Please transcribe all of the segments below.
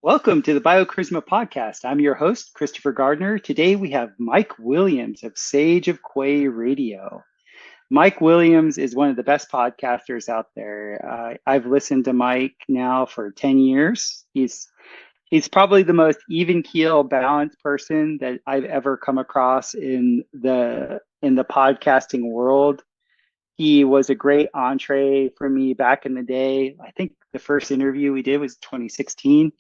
Welcome to the Biocharisma podcast. I'm your host, Christopher Gardner. Today we have Mike Williams of Sage of Quay Radio. Mike Williams is one of the best podcasters out there. I've listened to Mike now for 10 years. He's probably the most even keel, balanced person that I've ever come across in the podcasting world. He was a great entree for me back in the day. I think the first interview we did was 2016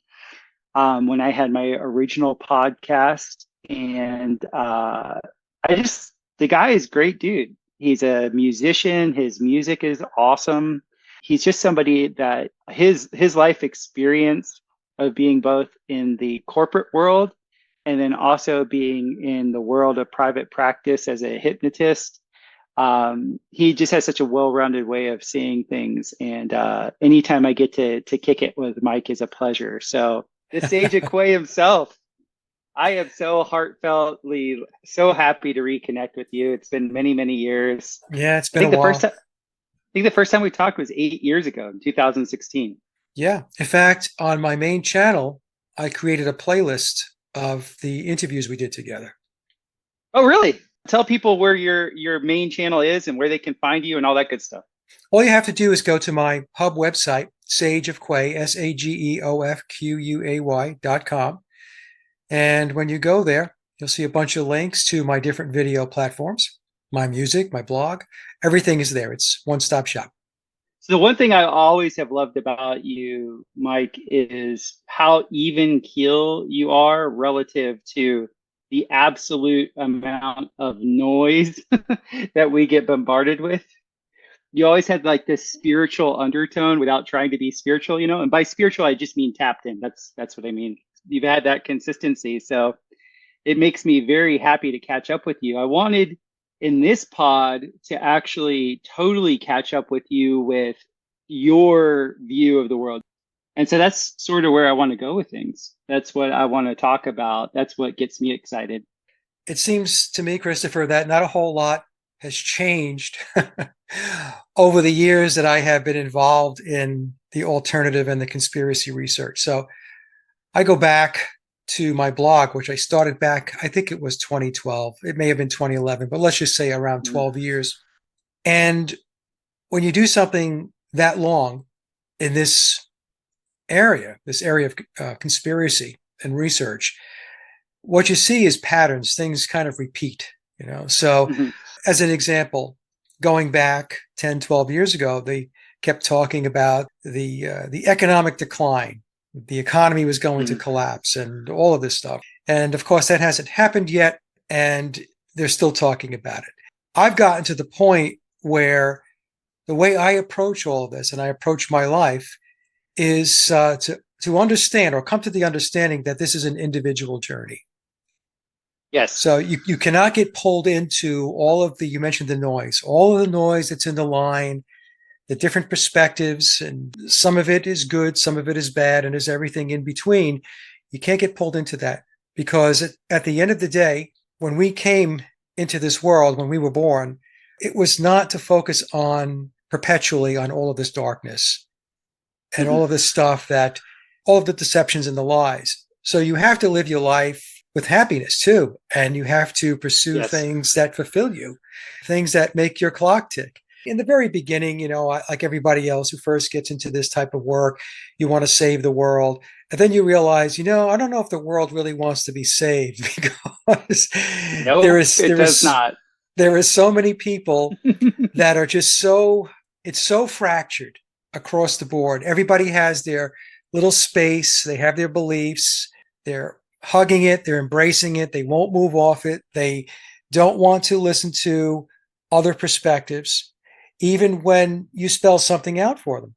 when I had my original podcast. And the guy is a great dude. He's a musician. His music is awesome. He's just somebody that his life experience of being both in the corporate world and then also being in the world of private practice as a hypnotist. He just has such a well-rounded way of seeing things. And anytime I get to kick it with Mike is a pleasure. So the Sage of Quay himself, I am so heartfeltly so happy to reconnect with you. It's been many, many years. Yeah, it's been a while. I think the first time we talked was 8 years ago in 2016. Yeah. In fact, on my main channel, I created a playlist of the interviews we did together. Oh, really? Tell people where your main channel is and where they can find you and all that good stuff. All you have to do is go to my hub website, Sage of Quay, SAGEOFQUAY.com. And when you go there, you'll see a bunch of links to my different video platforms, my music, my blog. Everything is there. It's one-stop shop. So the one thing I always have loved about you, Mike, is how even keel you are relative to the absolute amount of noise that we get bombarded with. You always had like this spiritual undertone without trying to be spiritual, and by spiritual, I just mean tapped in. That's what I mean. You've had that consistency. So it makes me very happy to catch up with you. I wanted in this pod to actually totally catch up with you with your view of the world. And so that's sort of where I want to go with things. That's what I want to talk about. That's what gets me excited. It seems to me, Christopher, that not a whole lot has changed over the years that I have been involved in the alternative and the conspiracy research. So I go back to my blog, which I started back, I think it was 2012. It may have been 2011, but let's just say around 12 years. And when you do something that long in this area of conspiracy and research, what you see is patterns. Things kind of repeat, So as an example, going back 10, 12 years ago, they kept talking about the economic decline. The economy was going to collapse and all of this stuff. And of course, that hasn't happened yet. And they're still talking about it. I've gotten to the point where the way I approach all of this and I approach my life is to understand or come to the understanding that this is an individual journey. Yes. So you cannot get pulled into you mentioned the noise, all of the noise that's in the line, the different perspectives, and some of it is good, some of it is bad, and there's everything in between. You can't get pulled into that because at the end of the day, when we came into this world, when we were born, it was not to focus perpetually on all of this darkness and all of this stuff all of the deceptions and the lies. So you have to live your life with happiness too. And you have to pursue things that fulfill you, things that make your clock tick. In the very beginning, like everybody else who first gets into this type of work, you want to save the world. And then you realize, I don't know if the world really wants to be saved because does not. There is so many people that are just it's so fractured across the board. Everybody has their little space. They have their beliefs. They're hugging it. They're embracing it. They won't move off it. They don't want to listen to other perspectives, even when you spell something out for them.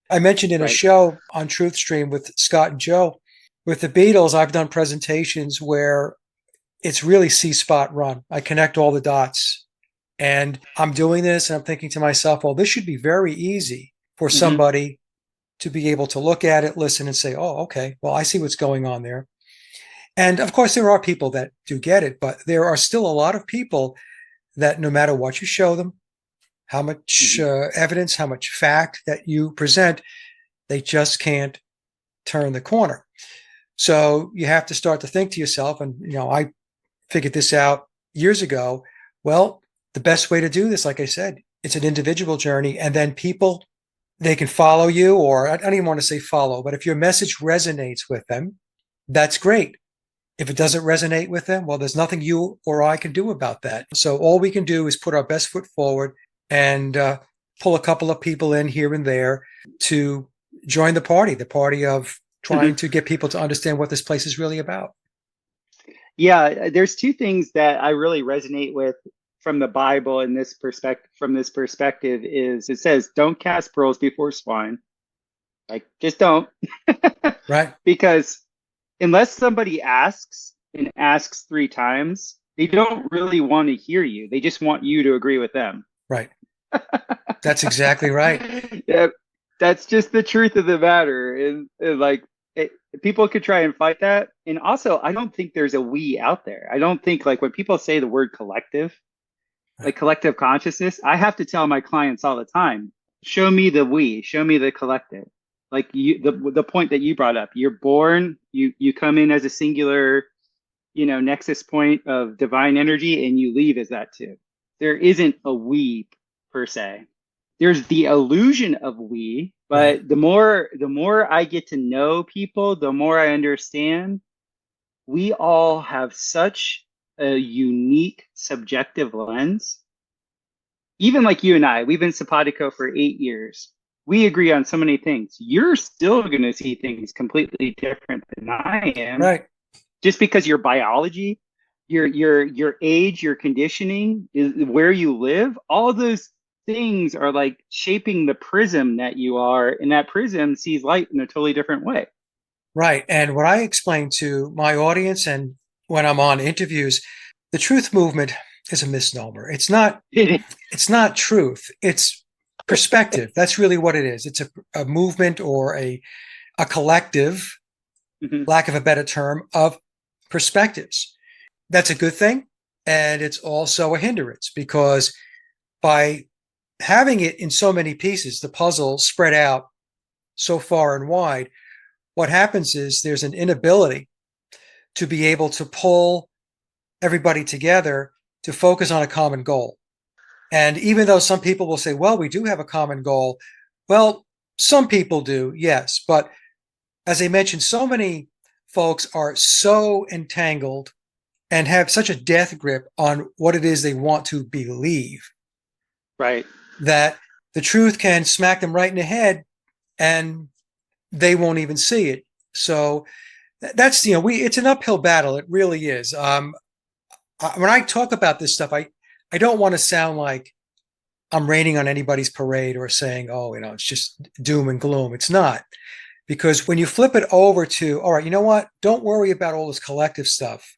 I mentioned in a show on Truth Stream with Scott and Joe, with the Beatles, I've done presentations where it's really see-spot run. I connect all the dots. And I'm doing this and I'm thinking to myself, well, this should be very easy for somebody to be able to look at it, listen, and say, oh, okay, well, I see what's going on there. And of course, there are people that do get it, but there are still a lot of people that no matter what you show them, how much evidence, how much fact that you present, they just can't turn the corner. So you have to start to think to yourself, and I figured this out years ago. Well, the best way to do this, like I said, it's an individual journey, and then people, they can follow you, or I don't even want to say follow, but if your message resonates with them, that's great. If it doesn't resonate with them, well, there's nothing you or I can do about that. So all we can do is put our best foot forward and pull a couple of people in here and there to join the party of trying to get people to understand what this place is really about. Yeah, there's two things that I really resonate with from the Bible in this perspective. From this perspective, is it says, "Don't cast pearls before swine." Like, just don't, Right. because unless somebody asks and asks three times, they don't really want to hear you. They just want you to agree with them. Right. That's exactly right. Yeah, that's just the truth of the matter. And like, people could try and fight that. And also, I don't think there's a we out there. I don't think, like, when people say the word collective, like collective consciousness, I have to tell my clients all the time, show me the we, show me the collective. Like, the point that you brought up, you're born, you come in as a singular, nexus point of divine energy, and you leave as that too. There isn't a we per se. There's the illusion of we, Right. but the more I get to know people, the more I understand we all have such a unique subjective lens. Even like you and I, we've been simpatico for 8 years. We agree on so many things. You're still going to see things completely different than I am, Right. just because your biology, your age, your conditioning, is where you live. All those things are like shaping the prism that you are, and that prism sees light in a totally different way. Right. And what I explain to my audience and when I'm on interviews, the truth movement is a misnomer. It's not truth. It's perspective. That's really what it is. It's a movement or a collective, Mhm. lack of a better term, of perspectives. That's a good thing. And it's also a hindrance because by having it in so many pieces, the puzzle spread out so far and wide, what happens is there's an inability to be able to pull everybody together to focus on a common goal. And even though some people will say, well, we do have a common goal. Well, some people do, yes. But as I mentioned, so many folks are so entangled and have such a death grip on what it is they want to believe Right. that the truth can smack them right in the head and they won't even see it. So that's, it's an uphill battle. It really is. When I talk about this stuff, I don't want to sound like I'm raining on anybody's parade or saying, oh, it's just doom and gloom. It's not. Because when you flip it over to, all right, you know what? Don't worry about all this collective stuff.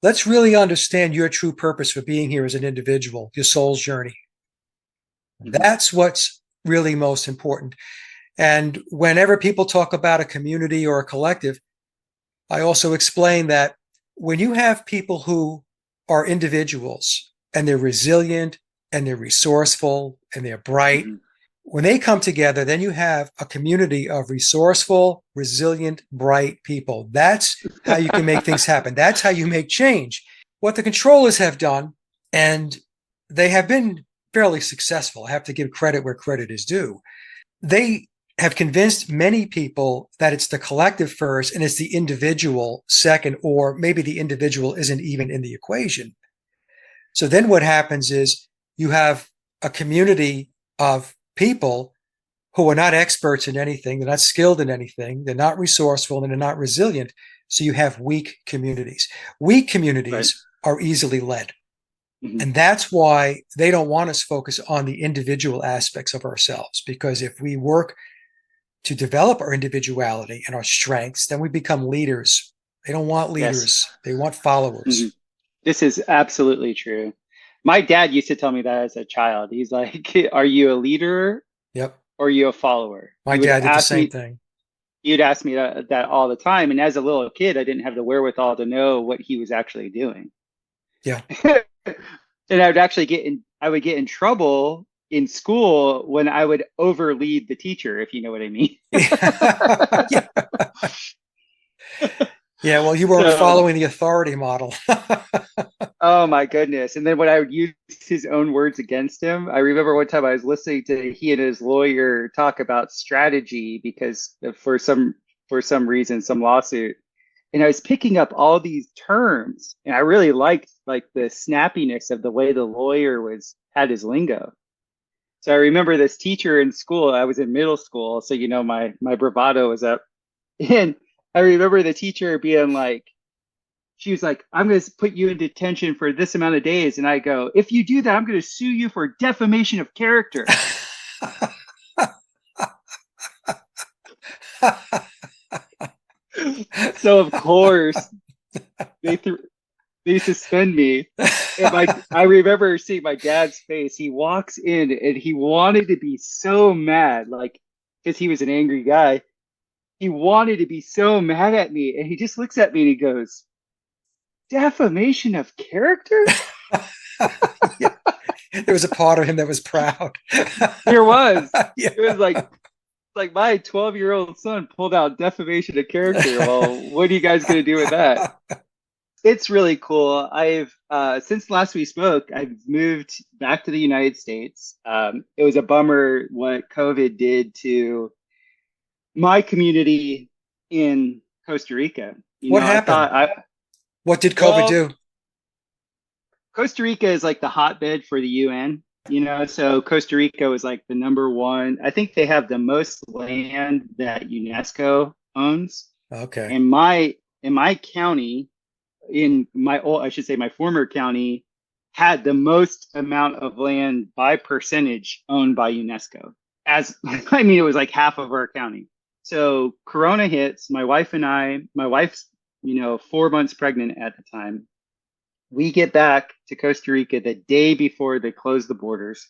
Let's really understand your true purpose for being here as an individual, your soul's journey. Mhm. That's what's really most important. And whenever people talk about a community or a collective, I also explain that when you have people who are individuals and they're resilient and they're resourceful and they're bright, Mhm. when they come together, then you have a community of resourceful, resilient, bright people. That's how you can make things happen. That's how you make change. What the controllers have done, and they have been fairly successful, I have to give credit where credit is due. They have convinced many people that it's the collective first and it's the individual second, or maybe the individual isn't even in the equation. So then what happens is you have a community of people who are not experts in anything, they're not skilled in anything, they're not resourceful, and they're not resilient. So you have weak communities. Weak Right. communities are easily led. Mhm. And that's why they don't want us focus on the individual aspects of ourselves, because if we work to develop our individuality and our strengths, then we become leaders. They don't want Yes. leaders, they want Mhm. followers. This is absolutely true. My dad used to tell me that as a child. He's like, "Are you a leader Yep. or are you a follower?" My He would dad did the ask same me. thing. He'd ask me that all the time. And as a little kid, I didn't have the wherewithal to know what he was actually doing. Yeah. And I would get in trouble in school when I would overlead the teacher, if you know what I mean. Yeah. Yeah, well, you weren't So, following the authority model. oh my goodness. And then when I would use his own words against him, I remember one time I was listening to he and his lawyer talk about strategy because for some reason, some lawsuit. And I was picking up all these terms, and I really liked like the snappiness of the way the lawyer was had his lingo. So I remember this teacher in school. I was in middle school, so my bravado was up. And I remember the teacher being like, she was like, "I'm going to put you in detention for this amount of days," and I go, "If you do that, I'm going to sue you for defamation of character." So of course they threw they suspend me. And I remember seeing my dad's face. He walks in and he wanted to be so mad, like because he was an angry guy. He wanted to be so mad at me, and he just looks at me and he goes, "Defamation of character?" Yeah. There was a part of him that was proud. There was. Yeah. It was like my 12-year-old son pulled out defamation of character. Well, what are you guys going to do with that? It's really cool. I've since last we spoke, I've moved back to the United States. It was a bummer what COVID did to my community in Costa Rica. What I happened? thought I What did COVID well, do? Costa Rica is like the hotbed for the UN. So Costa Rica was like the number one. I think they have the most land that UNESCO owns. Okay. And in my county, in my old, I should say my former county, had the most amount of land by percentage owned by UNESCO. As I mean, it was like half of our county. So Corona hits, my wife's, 4 months pregnant at the time. We get back to Costa Rica the day before they closed the borders.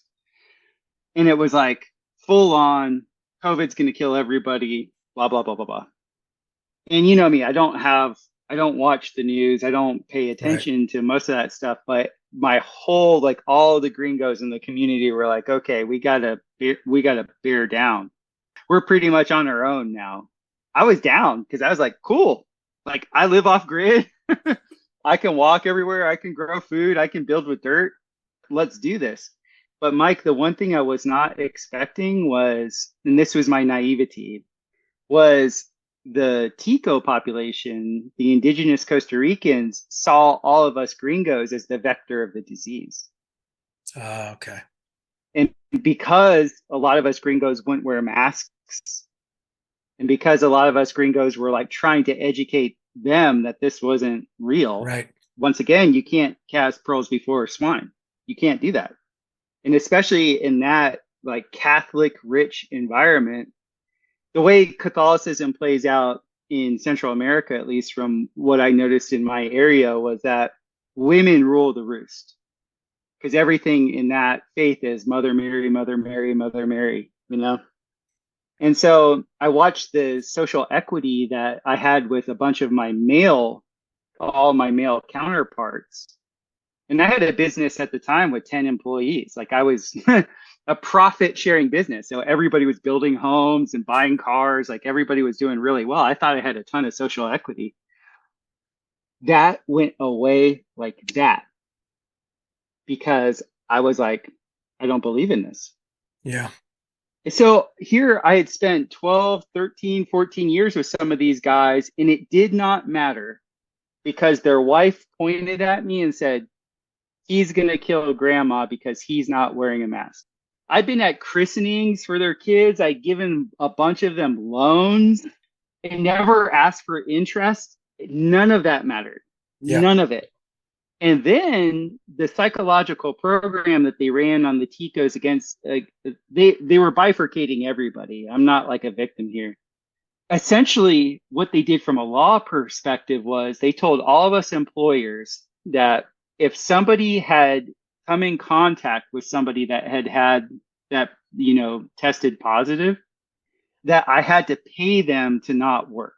And it was like full on COVID's going to kill everybody, blah, blah, blah, blah, blah. And you know me, I don't watch the news. I don't pay Right. attention to most of that stuff. But my whole, like all the gringos in the community were like, okay, we gotta bear down. We're pretty much on our own now. I was down because I was like, cool. Like I live off grid. I can walk everywhere. I can grow food. I can build with dirt. Let's do this. But Mike, the one thing I was not expecting was, and this was my naivety, was the Tico population, the indigenous Costa Ricans, saw all of us gringos as the vector of the disease. Okay. And because a lot of us gringos wouldn't wear masks, and because a lot of us gringos were like trying to educate them that this wasn't real, Right. once again, you can't cast pearls before swine. You can't do that. And especially in that like Catholic rich environment, the way Catholicism plays out in Central America, at least from what I noticed in my area, was that women rule the roost because everything in that faith is Mother Mary, Mother Mary, Mother Mary. And so I watched the social equity that I had with a bunch of all my male counterparts. And I had a business at the time with 10 employees. Like I was a profit sharing business. So everybody was building homes and buying cars. Like everybody was doing really well. I thought I had a ton of social equity. That went away like that because I was like, I don't believe in this. Yeah. So here I had spent 12, 13, 14 years with some of these guys, and it did not matter because their wife pointed at me and said, he's going to kill grandma because he's not wearing a mask. I've been at christenings for their kids. I've given a bunch of them loans and never asked for interest. None of that mattered. Yeah. None of it. And then the psychological program that they ran on the Ticos against, they were bifurcating everybody. I'm not like a victim here. Essentially, what they did from a law perspective was they told all of us employers that if somebody had come in contact with somebody that had that, tested positive, that I had to pay them to not work.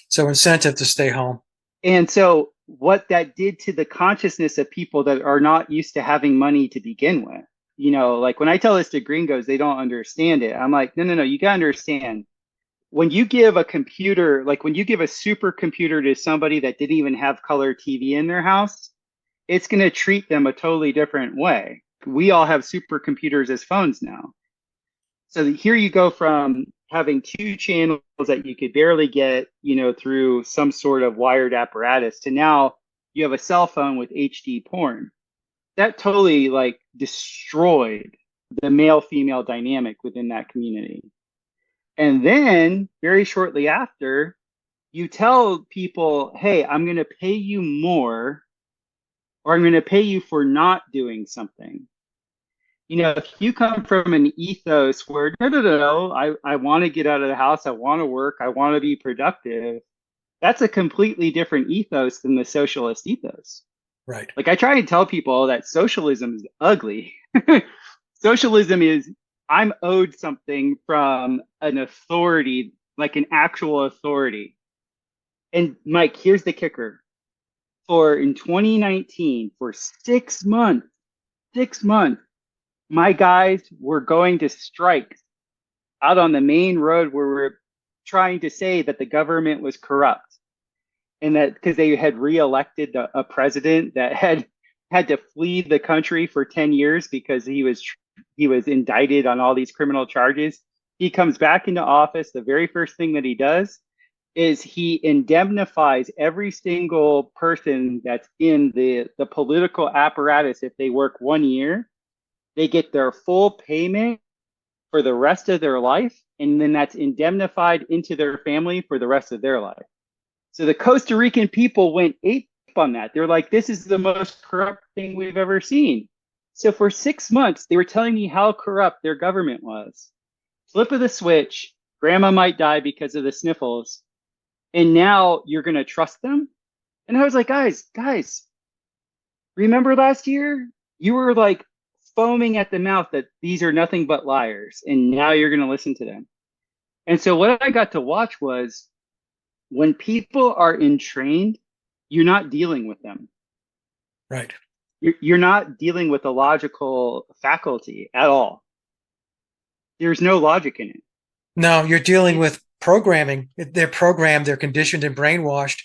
So incentive to stay home. And so what that did to the consciousness of people that are not used to having money to begin with, like when I tell this to gringos, they don't understand it. I'm like, no, you got to understand when you give a computer, like when you give a supercomputer to somebody that didn't even have color TV in their house, it's going to treat them a totally different way. We all have supercomputers as phones now. So here you go from having two channels that you could barely get, through some sort of wired apparatus to now you have a cell phone with HD porn. That totally like destroyed the male female dynamic within that community. And then very shortly after, you tell people, hey, I'm going to pay you more, or I'm going to pay you for not doing something. If you come from an ethos where, no, I want to get out of the house, I want to work, I want to be productive, that's a completely different ethos than the socialist ethos. Right. Like I try and tell people that socialism is ugly. Socialism is I'm owed something from an authority, like an actual authority. And Mike, here's the kicker. In 2019, for 6 months, my guys were going to strike out on the main road where we're trying to say that the government was corrupt. And that because they had reelected a president that had to flee the country for 10 years because he was indicted on all these criminal charges. He comes back into office. The very first thing that he does is he indemnifies every single person that's in the political apparatus. If they work 1 year, they get their full payment for the rest of their life. And then that's indemnified into their family for the rest of their life. So the Costa Rican people went ape on that. They're like, this is the most corrupt thing we've ever seen. So for 6 months, they were telling me how corrupt their government was. Flip of the switch, grandma might die because of the sniffles. And now you're going to trust them? And I was like, guys, remember last year? You were like foaming at the mouth that these are nothing but liars. And now you're going to listen to them. And so what I got to watch was when people are entrained, you're not dealing with them. Right. You're not dealing with the logical faculty at all. There's no logic in it. No, you're dealing with programming. They're programmed, they're conditioned and brainwashed.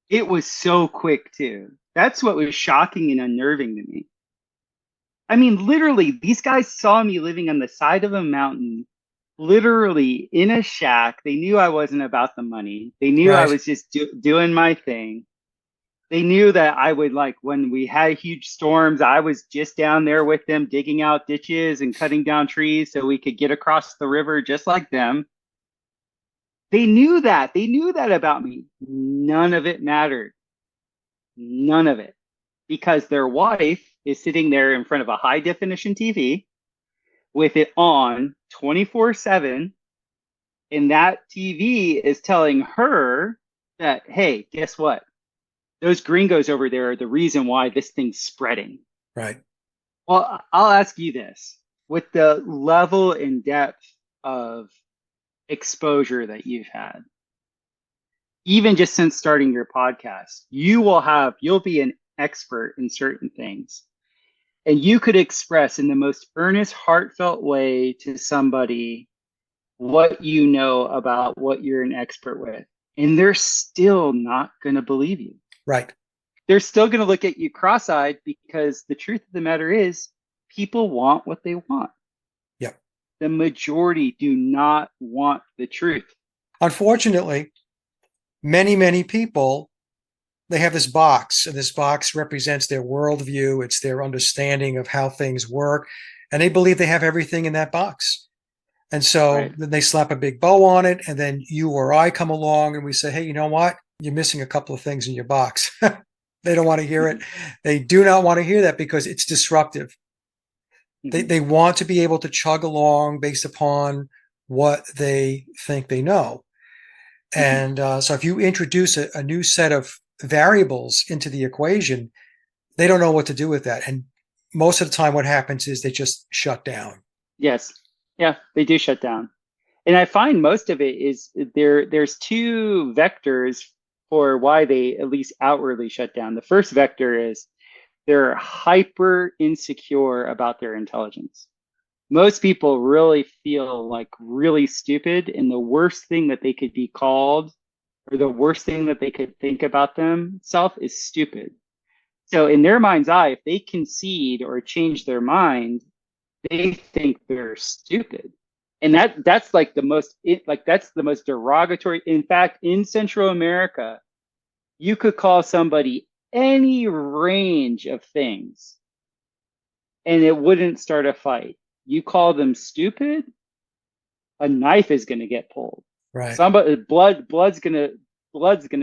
It was so quick too. That's what was shocking and unnerving to me. I mean, literally, these guys saw me living on the side of a mountain, literally in a shack. They knew I wasn't about the money. They knew I Right. was just doing my thing. They knew that I would, like, when we had huge storms, I was just down there with them digging out ditches and cutting down trees so we could get across the river just like them. They knew that. They knew that about me. None of it mattered. None of it. Because their wife is sitting there in front of a high definition TV with it on 24/7. And that TV is telling her that, hey, guess what? Those gringos over there are the reason why this thing's spreading. Right. Well, I'll ask you this. With the level and depth of exposure that you've had, even just since starting your podcast, you'll be an expert in certain things. And you could express in the most earnest, heartfelt way to somebody what you know about what you're an expert with. And they're still not going to believe you. Right. They're still going to look at you cross-eyed because the truth of the matter is people want what they want. Yep. The majority do not want the truth. Unfortunately, many people, they have this box, and this box represents their worldview. It's their understanding of how things work. And they believe they have everything in that box. And so then they slap a big bow on it. And then you or I come along and we say, hey, you know what? You're missing a couple of things in your box. They don't want to hear it. They do not want to hear that because it's disruptive. They want to be able to chug along based upon what they think they know. And so if you introduce a new set of variables into the equation, they don't know what to do with that. And most of the time what happens is they just shut down. Yes. Yeah, they do shut down. And I find most of it is there's two vectors for why they at least outwardly shut down. The first vector is they're hyper insecure about their intelligence. Most people really feel like really stupid, and the worst thing that they could be called, or the worst thing that they could think about themselves, is stupid. So in their mind's eye, if they concede or change their mind, they think they're stupid. And that's like that's the most derogatory. In fact, in Central America, you could call somebody any range of things and it wouldn't start a fight. You call them stupid, a knife is going to get pulled. Right. Somebody blood's gonna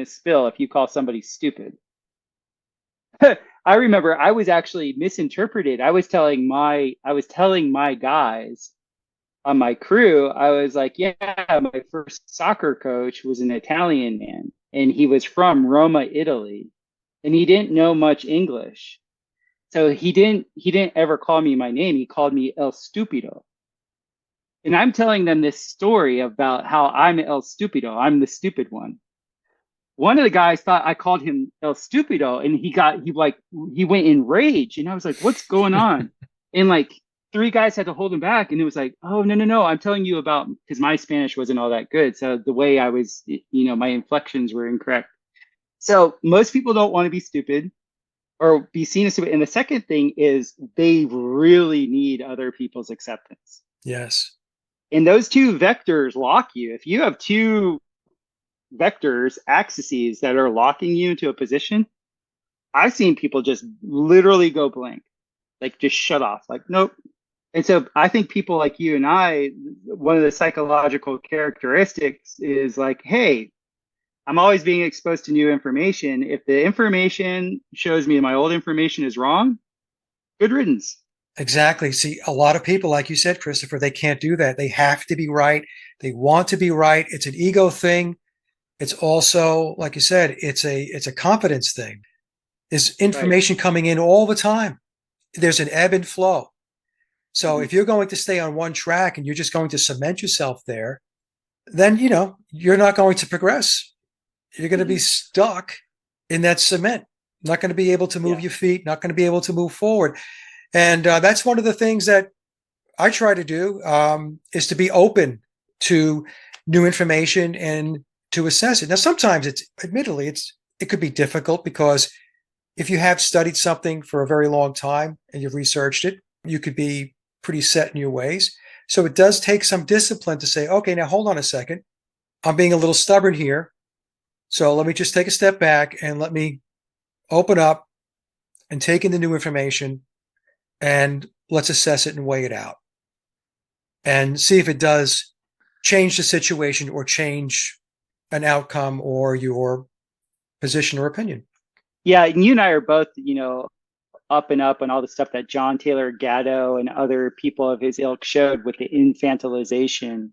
spill if you call somebody stupid. I remember I was actually misinterpreted. I was telling my guys on my crew, I was like, yeah, my first soccer coach was an Italian man and he was from Roma, Italy, and he didn't know much English. So he didn't ever call me my name. He called me El Stupido. And I'm telling them this story about how I'm El Stupido. I'm the stupid one. One of the guys thought I called him El Stupido, and he went in rage, and I was like, "What's going on?" And like three guys had to hold him back, and it was like, "Oh, no, no, no! I'm telling you about," because my Spanish wasn't all that good, so the way I was, my inflections were incorrect. So most people don't want to be stupid or be seen as stupid. And the second thing is they really need other people's acceptance. Yes. And those two vectors lock you. If you have two vectors, axes that are locking you into a position, I've seen people just literally go blank, like just shut off, like, nope. And so I think people like you and I, one of the psychological characteristics is like, hey, I'm always being exposed to new information. If the information shows me my old information is wrong, good riddance. Exactly. See, a lot of people, like you said, Christopher, they can't do that. They have to be right. They want to be right. It's an ego thing. It's also, like you said, it's a confidence thing. There's Right. information coming in all the time. There's an ebb and flow. So Mm-hmm. if you're going to stay on one track and you're just going to cement yourself there, then you're not going to progress. You're going to be Mm-hmm. stuck in that cement. Not going to be able to move Yeah. your feet. Not going to be able to move forward. And that's one of the things that I try to do, is to be open to new information and to assess it. Now, sometimes it could be difficult because if you have studied something for a very long time and you've researched it, you could be pretty set in your ways. So it does take some discipline to say, okay, now hold on a second. I'm being a little stubborn here. So let me just take a step back and let me open up and take in the new information and let's assess it and weigh it out and see if it does change the situation or change an outcome or your position or opinion. Yeah. And you and I are both, up and up on all the stuff that John Taylor Gatto and other people of his ilk showed with the infantilization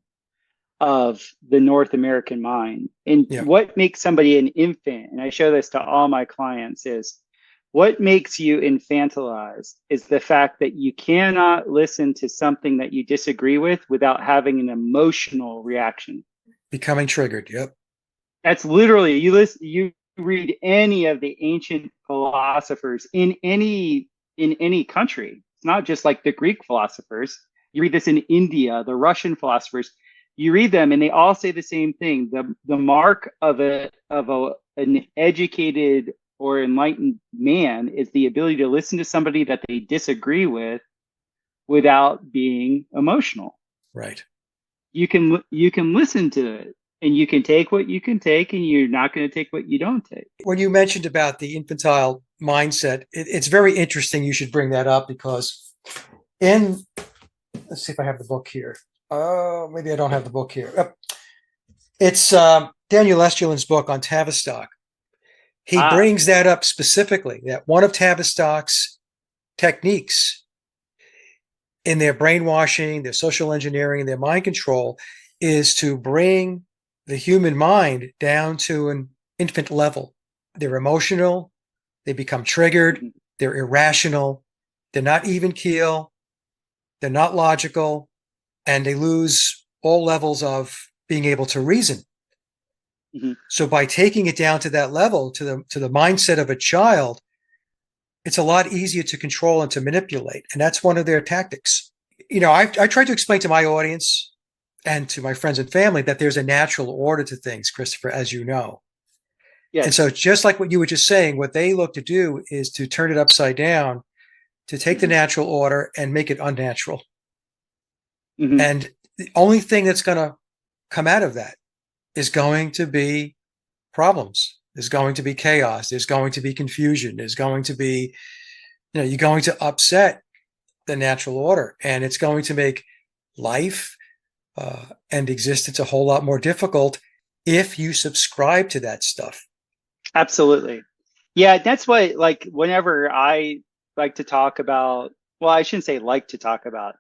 of the North American mind. And Yeah. what makes somebody an infant, and I show this to all my clients, is what makes you infantilized is the fact that you cannot listen to something that you disagree with without having an emotional reaction. Becoming triggered. Yep. That's literally you read any of the ancient philosophers in any country. It's not just like the Greek philosophers. You read this in India, the Russian philosophers. You read them, and they all say the same thing. The mark of an educated or enlightened man is the ability to listen to somebody that they disagree with without being emotional. Right. You can listen to it, and you can take what you can take, and you're not going to take what you don't take. When you mentioned about the infantile mindset, it's very interesting. You should bring that up because in, let's see if I have the book here. Oh, maybe I don't have the book here. It's Daniel Estulin's book on Tavistock. He Ah. brings that up specifically, that one of Tavistock's techniques in their brainwashing, their social engineering, their mind control is to bring the human mind down to an infant level. They're emotional, they become triggered, Mhm. they're irrational, they're not even keel, they're not logical, and they lose all levels of being able to reason. Mhm. So by taking it down to that level, to the mindset of a child, it's a lot easier to control and to manipulate. And that's one of their tactics. I try to explain to my audience and to my friends and family that there's a natural order to things, Christopher, as you know. And so Yes. just like what you were just saying, what they look to do is to turn it upside down, to take the Hmm. natural order and make it unnatural. Hmm. And the only thing that's going to come out of that is going to be problems. There's going to be chaos. There's going to be confusion. There's going to be, you're going to upset the natural order, and it's going to make life and existence a whole lot more difficult if you subscribe to that stuff. Absolutely. Yeah, that's what, like, whenever I like to talk about, well, I shouldn't say like to talk about,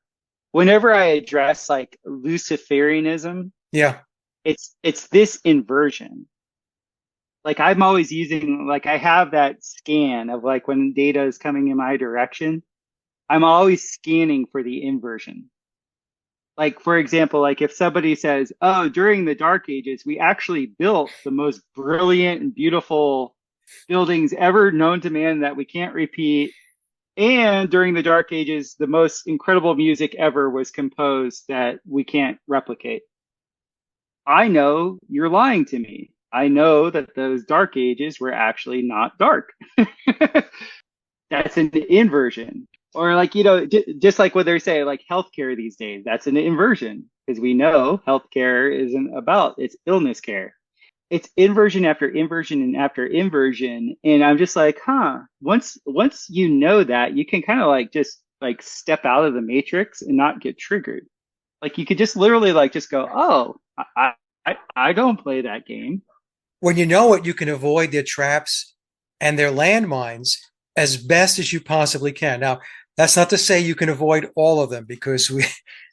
whenever I address like Luciferianism, Yeah. it's this inversion. Like I'm always using, like I have that scan of like when data is coming in my direction, I'm always scanning for the inversion. Like for example, like if somebody says, "Oh, during the Dark Ages, we actually built the most brilliant and beautiful buildings ever known to man that we can't repeat," and during the Dark Ages, the most incredible music ever was composed that we can't replicate. I know you're lying to me. I know that those Dark Ages were actually not dark. That's an inversion. Or like, just like what they say, like healthcare these days, that's an inversion because we know healthcare isn't about, it's illness care. It's inversion after inversion and after inversion. And I'm just like, huh, once you know that, you can kind of like just like step out of the matrix and not get triggered. Like you could just literally like just go, oh, I don't play that game. When you know it, you can avoid their traps and their landmines as best as you possibly can. Now, that's not to say you can avoid all of them because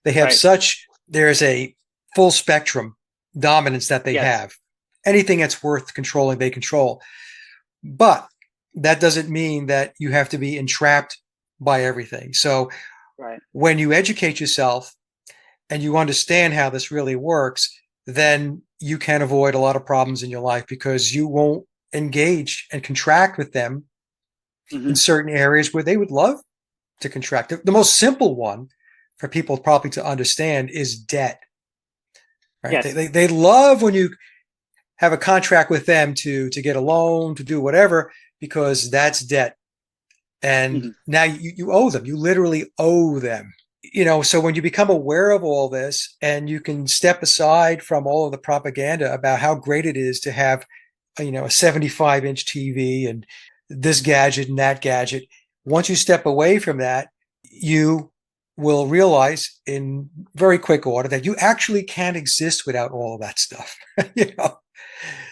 they have Right. there's a full spectrum dominance that they Yes. have. Anything that's worth controlling, they control. But that doesn't mean that you have to be entrapped by everything. So Right. when you educate yourself and you understand how this really works, then you can avoid a lot of problems in your life because you won't engage and contract with them in Hmm. certain areas where they would love to contract. The most simple one for people probably to understand is debt, right? Yes. They love when you have a contract with them to get a loan, to do whatever, because that's debt. And Hmm. now you owe them. You literally owe them. So when you become aware of all this and you can step aside from all of the propaganda about how great it is to have, a 75-inch TV and this gadget and that gadget, once you step away from that, you will realize in very quick order that you actually can't exist without all of that stuff. you know,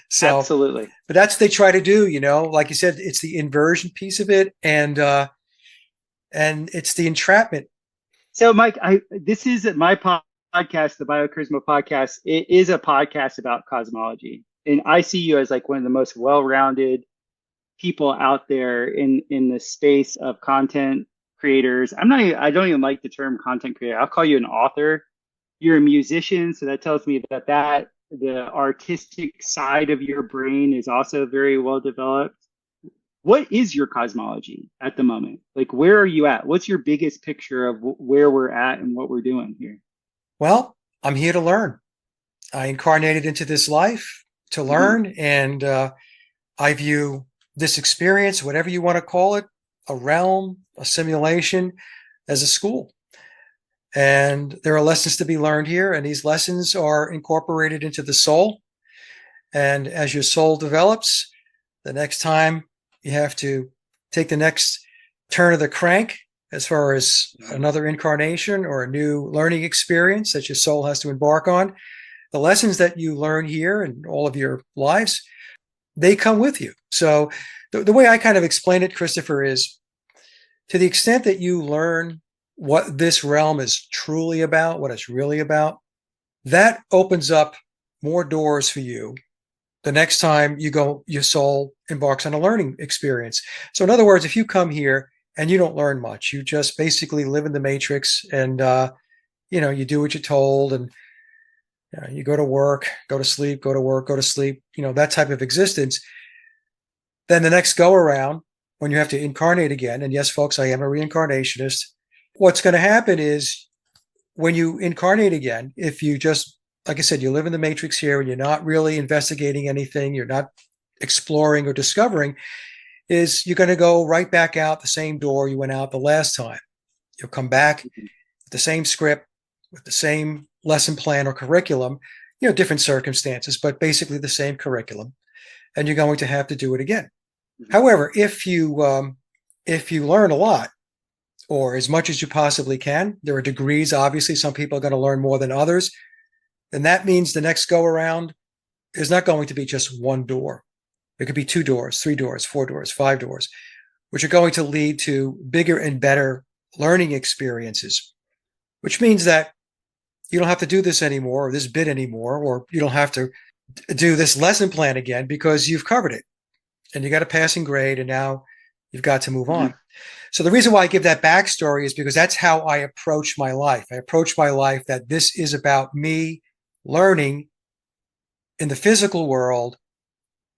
so, Absolutely. but that's what they try to do. Like you said, it's the inversion piece of it, and it's the entrapment. So, Mike, this is my podcast, the Biocharisma podcast. It is a podcast about cosmology, and I see you as like one of the most well-rounded people out there in the space of content creators. I don't even like the term content creator. I'll call you an author. You're a musician, so that tells me that the artistic side of your brain is also very well developed. What is your cosmology at the moment? Like, where are you at? What's your biggest picture of where we're at and what we're doing here? Well, I'm here to learn. I incarnated into this life to Hmm. learn, and I view this experience, whatever you want to call it, a realm, a simulation, as a school. And there are lessons to be learned here, and these lessons are incorporated into the soul. And as your soul develops, the next time you have to take the next turn of the crank as far as another incarnation or a new learning experience that your soul has to embark on, the lessons that you learn here and all of your lives, they come with you. So the way I kind of explain it, Christopher, is to the extent that you learn what this realm is truly about, what it's really about, that opens up more doors for you the next time your soul embarks on a learning experience. So in other words, if you come here and you don't learn much, you just basically live in the matrix and, you do what you're told and you go to work, go to sleep, go to work, go to sleep, that type of existence. Then the next go around, when you have to incarnate again, and yes, folks, I am a reincarnationist, what's going to happen is when you incarnate again, if you just, like I said, you live in the matrix here and you're not really investigating anything, you're not exploring or discovering, is you're going to go right back out the same door you went out the last time. You'll come back Mhm. with the same script, with the same lesson plan or curriculum, different circumstances, but basically the same curriculum, and you're going to have to do it again. Mhm. However, if you learn a lot, or as much as you possibly can, there are degrees. Obviously, some people are going to learn more than others, and that means the next go around is not going to be just one door. It could be 2 doors, 3 doors, 4 doors, 5 doors, which are going to lead to bigger and better learning experiences, which means that you don't have to do this anymore or this bit anymore, or you don't have to do this lesson plan again because you've covered it and you got a passing grade and now you've got to move Mhm. on. So the reason why I give that backstory is because that's how I approach my life. I approach my life that this is about me learning in the physical world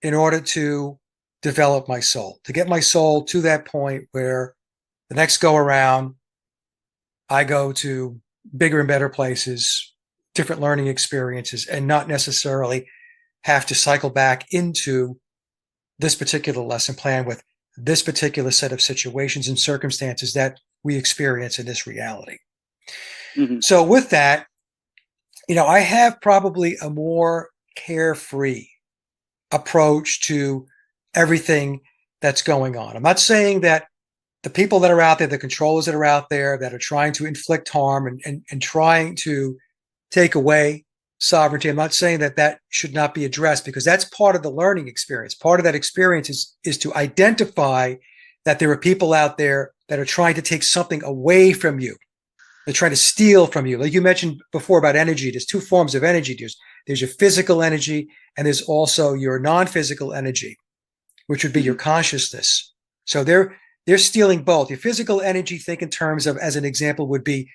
in order to develop my soul, to get my soul to that point where the next go around, I go to bigger and better places, different learning experiences, and not necessarily have to cycle back into this particular lesson plan with this particular set of situations and circumstances that we experience in this reality. Mhm. So with that, I have probably a more carefree approach to everything that's going on. I'm not saying that the people that are out there, the controllers that are out there that are trying to inflict harm and trying to take away sovereignty, I'm not saying that that should not be addressed, because that's part of the learning experience. Part of that experience is to identify that there are people out there that are trying to take something away from you. They're trying to steal from you. Like you mentioned before about energy, there's 2 forms of energy. There's your physical energy, and there's also your non-physical energy, which would be your Mhm. consciousness. So they're stealing both. Your physical energy, think in terms of, as an example, would be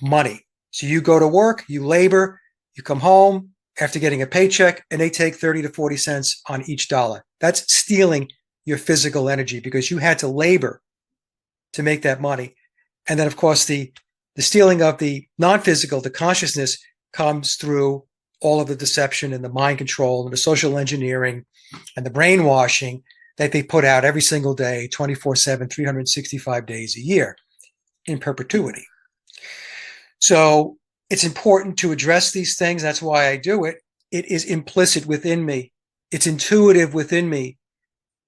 money. So you go to work, you labor, you come home after getting a paycheck, and they take 30 to 40 cents on each dollar. That's stealing your physical energy because you had to labor to make that money. And then, of course, the stealing of the non-physical, the consciousness, comes through all of the deception and the mind control and the social engineering and the brainwashing that they put out every single day, 24/7, 365 days a year in Mhm. perpetuity. So it's important to address these things. That's why I do it. It is implicit within me. It's intuitive within me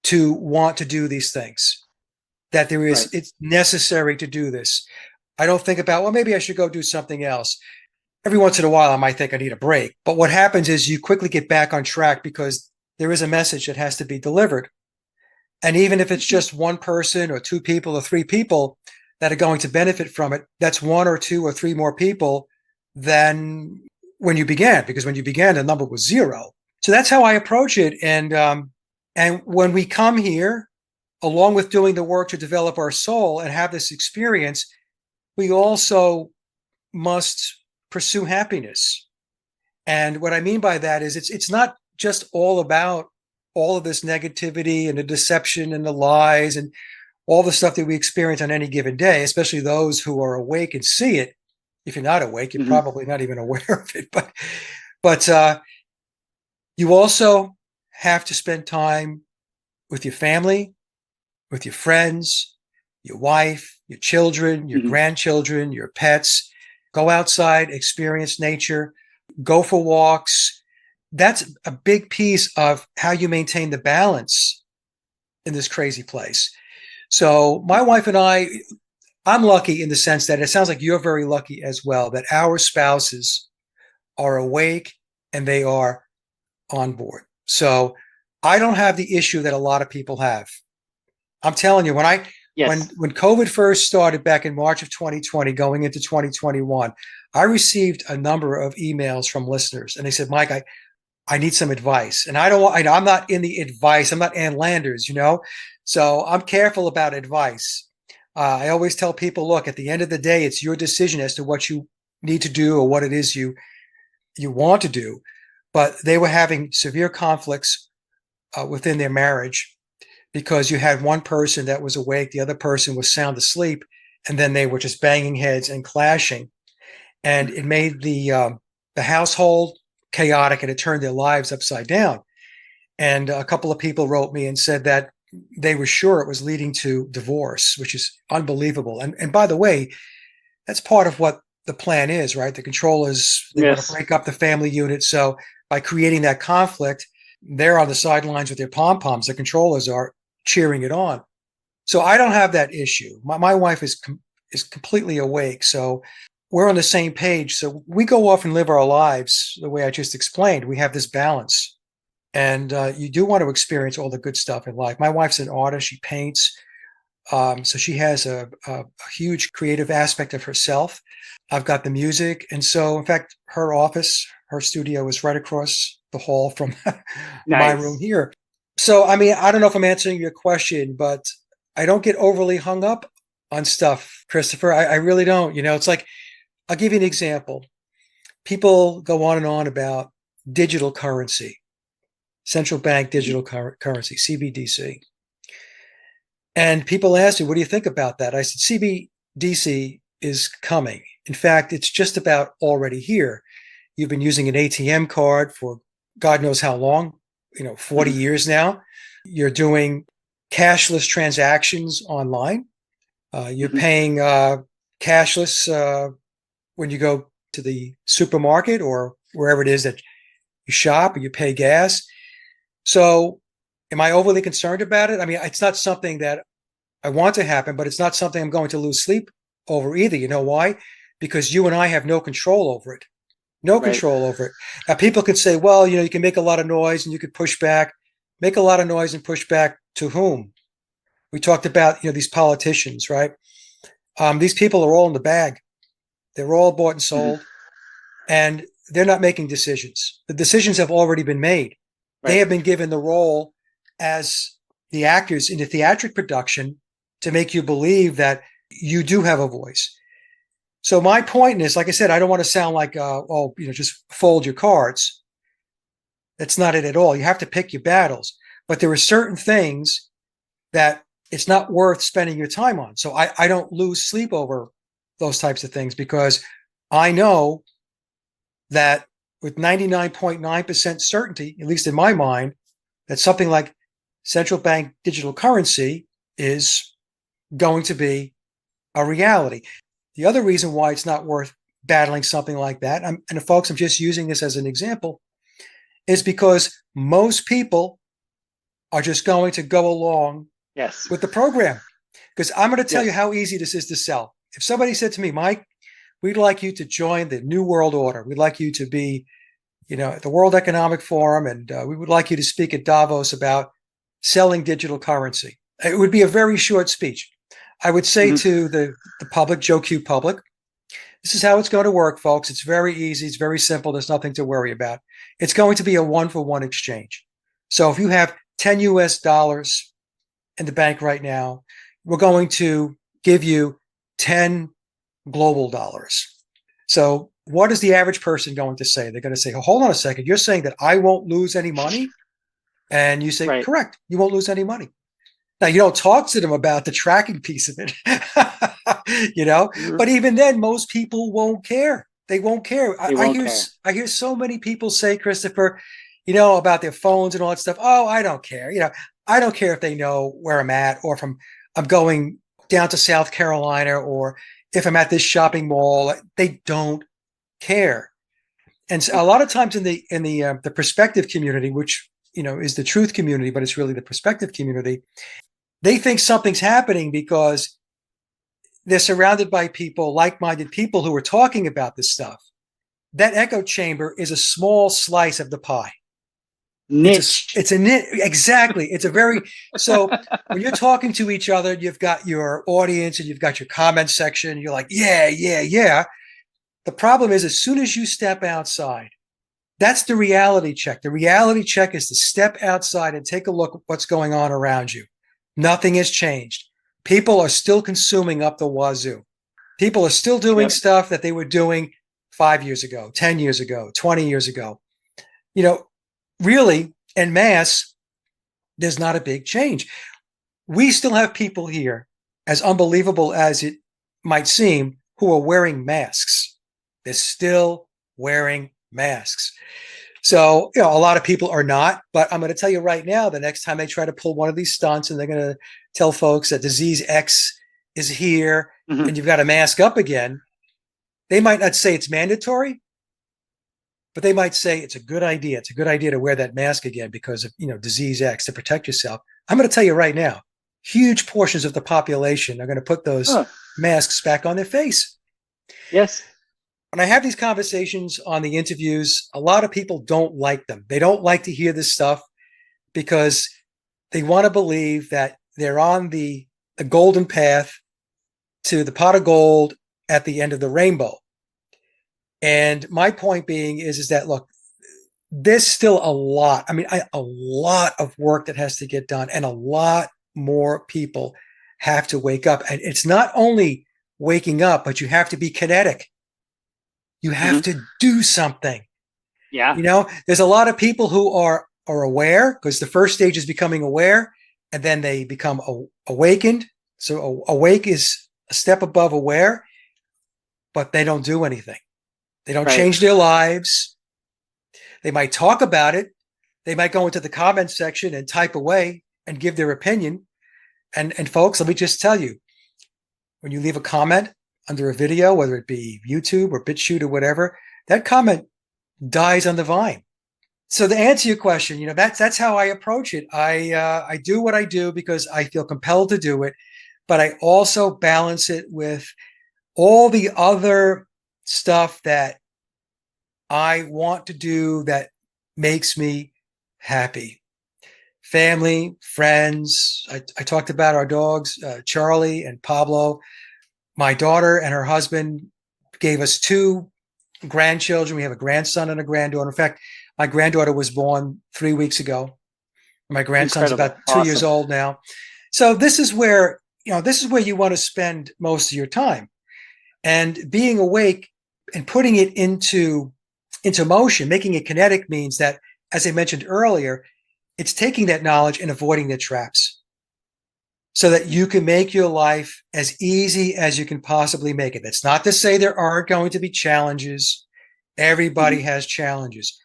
to want to do these things, that Right. it's necessary to do this. I don't think about, well, maybe I should go do something else. Every once in a while, I might think I need a break. But what happens is you quickly get back on track because there is a message that has to be delivered. And even if it's Mhm. just one person or 2 people or 3 people that are going to benefit from it, that's 1 or 2 or 3 more people than when you began, because when you began, the number was 0. So that's how I approach it. And when we come here, along with doing the work to develop our soul and have this experience, we also must pursue happiness. And what I mean by that is it's not just all about all of this negativity and the deception and the lies and all the stuff that we experience on any given day, especially those who are awake and see it. If you're not awake, you're Mhm. probably not even aware of it. But you also have to spend time with your family, with your friends, your wife, your children, your Mhm. grandchildren, your pets. Go outside, experience nature, go for walks. That's a big piece of how you maintain the balance in this crazy place. So my Mhm. wife and I'm lucky in the sense that it sounds like you're very lucky as well, that our spouses are awake and they are on board. So I don't have the issue that a lot of people have. I'm telling you, Yes. when COVID first started back in March of 2020, going into 2021, I received a number of emails from listeners, and they said, "Mike, I need some advice." And I don't want, I'm not in the advice. I'm not Ann Landers, so I'm careful about advice. I always tell people, look, at the end of the day, it's your decision as to what you need to do or what it is you want to do. But they were having severe conflicts within their marriage because you had one person that was awake, the other person was sound asleep, and then they were just banging heads and clashing. and it made the household chaotic, and it turned their lives upside down. And a couple of people wrote me and said that they were sure it was leading to divorce, which is unbelievable. And by the way, that's part of what the plan is, right? The controllers, they want to Yes. break up the family unit. So by creating that conflict, they're on the sidelines with their pom-poms. The controllers are cheering it on. So I don't have that issue. My wife is completely awake. So we're on the same page. So we go off and live our lives the way I just explained. We have this balance. And you do want to experience all the good stuff in life. My wife's an artist. She paints. So she has a huge creative aspect of herself. I've got the music. And so, in fact, her office, her studio is right across the hall from my room Nice. here. So, I mean, I don't know if I'm answering your question, but I don't get overly hung up on stuff, Christopher. I really don't. It's like, I'll give you an example. People go on and on about digital currency, central bank digital currency, CBDC. And people ask me, what do you think about that? I said, CBDC is coming. In fact, it's just about already here. You've been using an ATM card for God knows how long, 40 Mhm. years now. You're doing cashless transactions online. You're Mhm. paying cashless when you go to the supermarket or wherever it is that you shop or you pay gas. So am I overly concerned about it? I mean, it's not something that I want to happen, but it's not something I'm going to lose sleep over either. You know why? Because you and I have no control over it. No Right. control over it. Now, people could say, well, you can make a lot of noise and you could push back. Make a lot of noise and push back to whom? We talked about, these politicians, right? These people are all in the bag. They're all bought and Mhm. sold, and they're not making decisions. The decisions have already been made. They Right. have been given the role as the actors in the theatric production to make you believe that you do have a voice. So my point is, like I said, I don't want to sound like, just fold your cards. That's not it at all. You have to pick your battles. But there are certain things that it's not worth spending your time on. So I don't lose sleep over those types of things because I know that with 99.9% certainty, at least in my mind, that something like central bank digital currency is going to be a reality. The other reason why it's not worth battling something like that, and folks, I'm just using this as an example, is because most people are just going to go along Yes. with the program. Because I'm going to tell you Yes. how easy this is to sell. If somebody said to me, Mike, we'd like you to join the New World Order, we'd like you to be, at the World Economic Forum, and we would like you to speak at Davos about selling digital currency. It would be a very short speech. I would say Mhm. to the public, Joe Q public, this is how it's going to work, folks. It's very easy. It's very simple. There's nothing to worry about. It's going to be a one-for-one exchange. So if you have 10 US dollars in the bank right now, we're going to give you 10 global dollars. So what is the average person going to say? They're going to say, oh, hold on a second. You're saying that I won't lose any money? And you say, Right. correct. You won't lose any money. Now, you don't talk to them about the tracking piece of it, Mhm. but even then, most people won't care. They won't care. They won't care. I hear so many people say, Christopher, about their phones and all that stuff. Oh, I don't care. I don't care if they know where I'm at or if I'm going down to South Carolina or if I'm at this shopping mall. They don't care. And so a lot of times in the perspective community, which is the truth community, but it's really the perspective community, they think something's happening because they're surrounded by people, like-minded people who are talking about this stuff. That echo chamber is a small slice of the pie. Niche. It's a nit exactly. It's a very so when you're talking to each other, you've got your audience and you've got your comment section. You're like, yeah, yeah, yeah. The problem is, as soon as you step outside, that's the reality check. The reality check is to step outside and take a look at what's going on around you. Nothing has changed. People are still consuming up the wazoo. People are still doing Yep. stuff that they were doing 5 years ago, 10 years ago, 20 years ago. You know, really, en masse, there's not a big change. We still have people here, as unbelievable as it might seem, who are wearing masks. They're still wearing masks. So, a lot of people are not, but I'm going to tell you right now, the next time they try to pull one of these stunts and they're going to tell folks that disease X is here and you've got to mask up again, they might not say it's mandatory, but they might say it's a good idea. It's a good idea to wear that mask again because of, disease X to protect yourself. I'm going to tell you right now, huge portions of the population are going to put those masks back on their face. Yes. When I have these conversations on the interviews, a lot of people don't like them. They don't like to hear this stuff because they want to believe that they're on the golden path to the pot of gold at the end of the rainbow. And my point being is that, look, there's still a lot of work that has to get done, and a lot more people have to wake up. And it's not only waking up, but you have to be kinetic. You have to do something. Yeah. There's a lot of people who are aware, because the first stage is becoming aware, and then they become awakened. So awake is a step above aware, but they don't do anything. They don't change their lives. They might talk about it. They might go into the comments section and type away and give their opinion. And folks, let me just tell you, when you leave a comment under a video, whether it be YouTube or BitChute or whatever, that comment dies on the vine. So to answer your question, that's how I approach it. I do what I do because I feel compelled to do it, but I also balance it with all the other stuff that I want to do that makes me happy. Family, friends. I talked about our dogs, Charlie and Pablo. My daughter and her husband gave us 2 grandchildren. We have a grandson and a granddaughter. In fact, my granddaughter was born 3 weeks ago. My grandson's about 2 years old now. So this is where you want to spend most of your time. And being awake and putting it into motion, making it kinetic, means that, as I mentioned earlier, it's taking that knowledge and avoiding the traps so that you can make your life as easy as you can possibly make it. That's not to say there aren't going to be challenges. Everybody has challenges.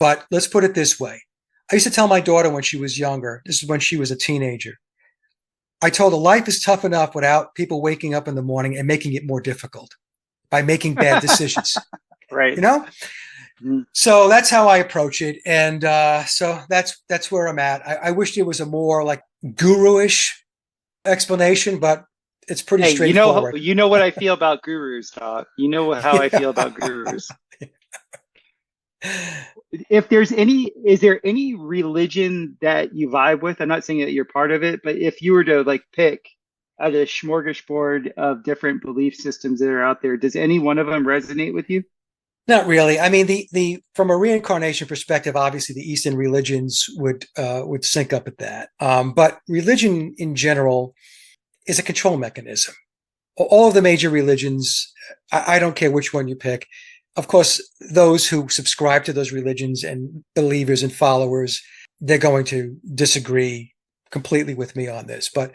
But let's put it this way. I used to tell my daughter when she was younger, this is when she was a teenager, I told her life is tough enough without people waking up in the morning and making it more difficult by making bad decisions. Right. So that's how I approach it. And so that's where I'm at. I wish there was a more like guru-ish explanation, but it's pretty straightforward. You know what I feel about gurus, Doc. You know how I feel about gurus. Is there any religion that you vibe with? I'm not saying that you're part of it, but if you were to pick out a smorgasbord of different belief systems that are out there, does any one of them resonate with you? Not really. I mean, the from a reincarnation perspective, obviously the Eastern religions would sync up at that. But religion in general is a control mechanism. All of the major religions, I don't care which one you pick. Of course, those who subscribe to those religions and believers and followers, they're going to disagree completely with me on this. But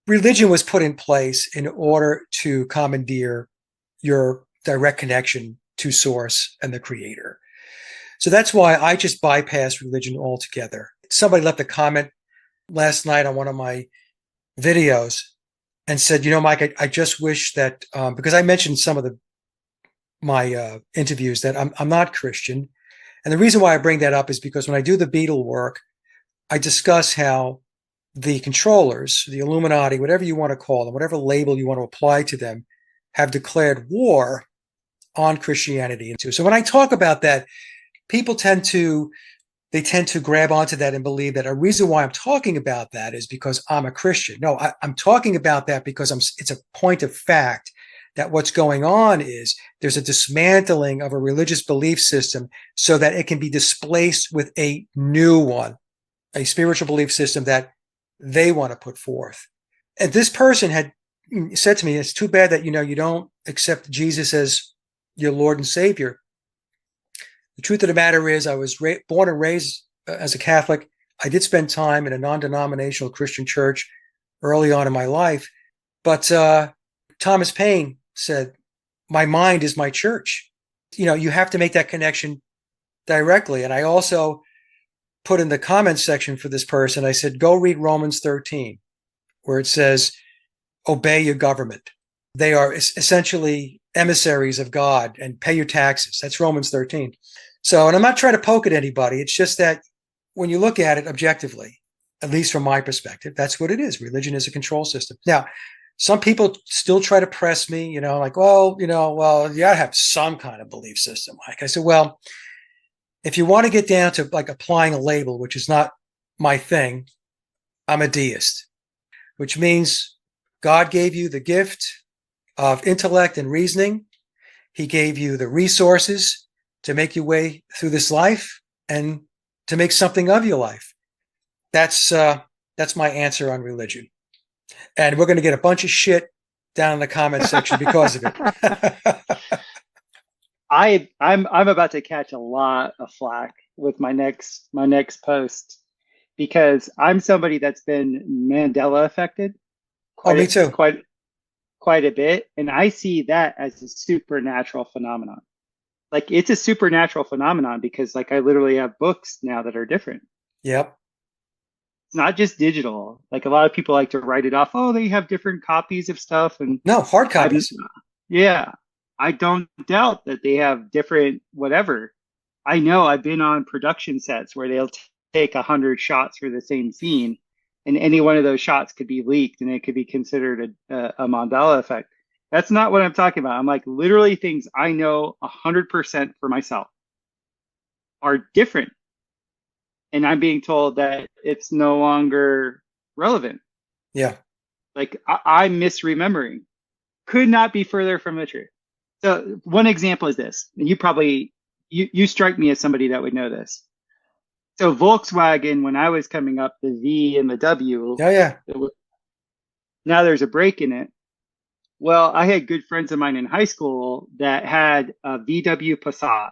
religion was put in place in order to commandeer your direct connection to source and the creator. So that's why I just bypass religion altogether. Somebody left a comment last night on one of my videos and said, Mike, I just wish that, because I mentioned some of my interviews that I'm not Christian. And the reason why I bring that up is because when I do the Beetle work, I discuss how the controllers, the Illuminati, whatever you want to call them, whatever label you want to apply to them, have declared war on Christianity. So when I talk about that, people tend to grab onto that and believe that a reason why I'm talking about that is because I'm a Christian. No, I'm talking about that because it's a point of fact that what's going on is there's a dismantling of a religious belief system so that it can be displaced with a new one, a spiritual belief system that they want to put forth. And this person had said to me, it's too bad that, you don't accept Jesus as your Lord and Savior. The truth of the matter is I was born and raised as a Catholic. I did spend time in a non-denominational Christian church early on in my life. But Thomas Paine said, my mind is my church. You have to make that connection directly. And I also put in the comments section for this person, I said, go read Romans 13, where it says, obey your government. They are essentially emissaries of God, and pay your taxes. That's Romans 13. So, and I'm not trying to poke at anybody. It's just that when you look at it objectively, at least from my perspective, that's what it is. Religion is a control system. Now, some people still try to press me, like, well, you gotta have some kind of belief system. Like I said, well, if you want to get down to like applying a label, which is not my thing, I'm a deist, which means God gave you the gift of intellect and reasoning. He gave you the resources to make your way through this life and to make something of your life. That's my answer on religion. And we're going to get a bunch of shit down in the comments section because of it. I'm about to catch a lot of flack with my next post, because I'm somebody that's been Mandela affected Me too. quite a bit, and I see that as a supernatural phenomenon. Like, it's a supernatural phenomenon because, like, I literally have books now that are different. Yep. It's not just digital. Like, a lot of people like to write it off. Oh, they have different copies of stuff, and no, hard copies. Yeah, I don't doubt that they have different whatever. I know I've been on production sets where they'll take 100 shots for the same scene, and any one of those shots could be leaked, and it could be considered a Mandela effect. That's not what I'm talking about. I'm like, literally things I know 100% for myself are different, and I'm being told that it's no longer relevant. Yeah. Like, I'm misremembering. Could not be further from the truth. So one example is this, and you strike me as somebody that would know this. So Volkswagen, when I was coming up, the V and the W, Oh yeah. now there's a break in it. Well, I had good friends of mine in high school that had a VW Passat,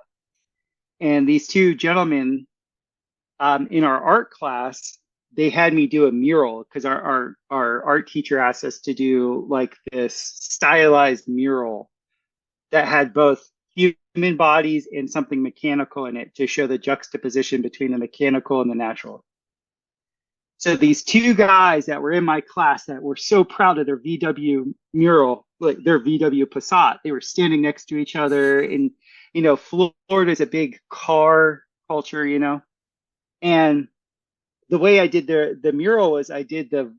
and these two gentlemen in our art class, they had me do a mural because our art teacher asked us to do like this stylized mural that had both human bodies and something mechanical in it to show the juxtaposition between the mechanical and the natural. So these two guys that were in my class that were so proud of their VW mural, like their VW Passat, they were standing next to each other. And, Florida is a big car culture, and the way I did the mural was I did their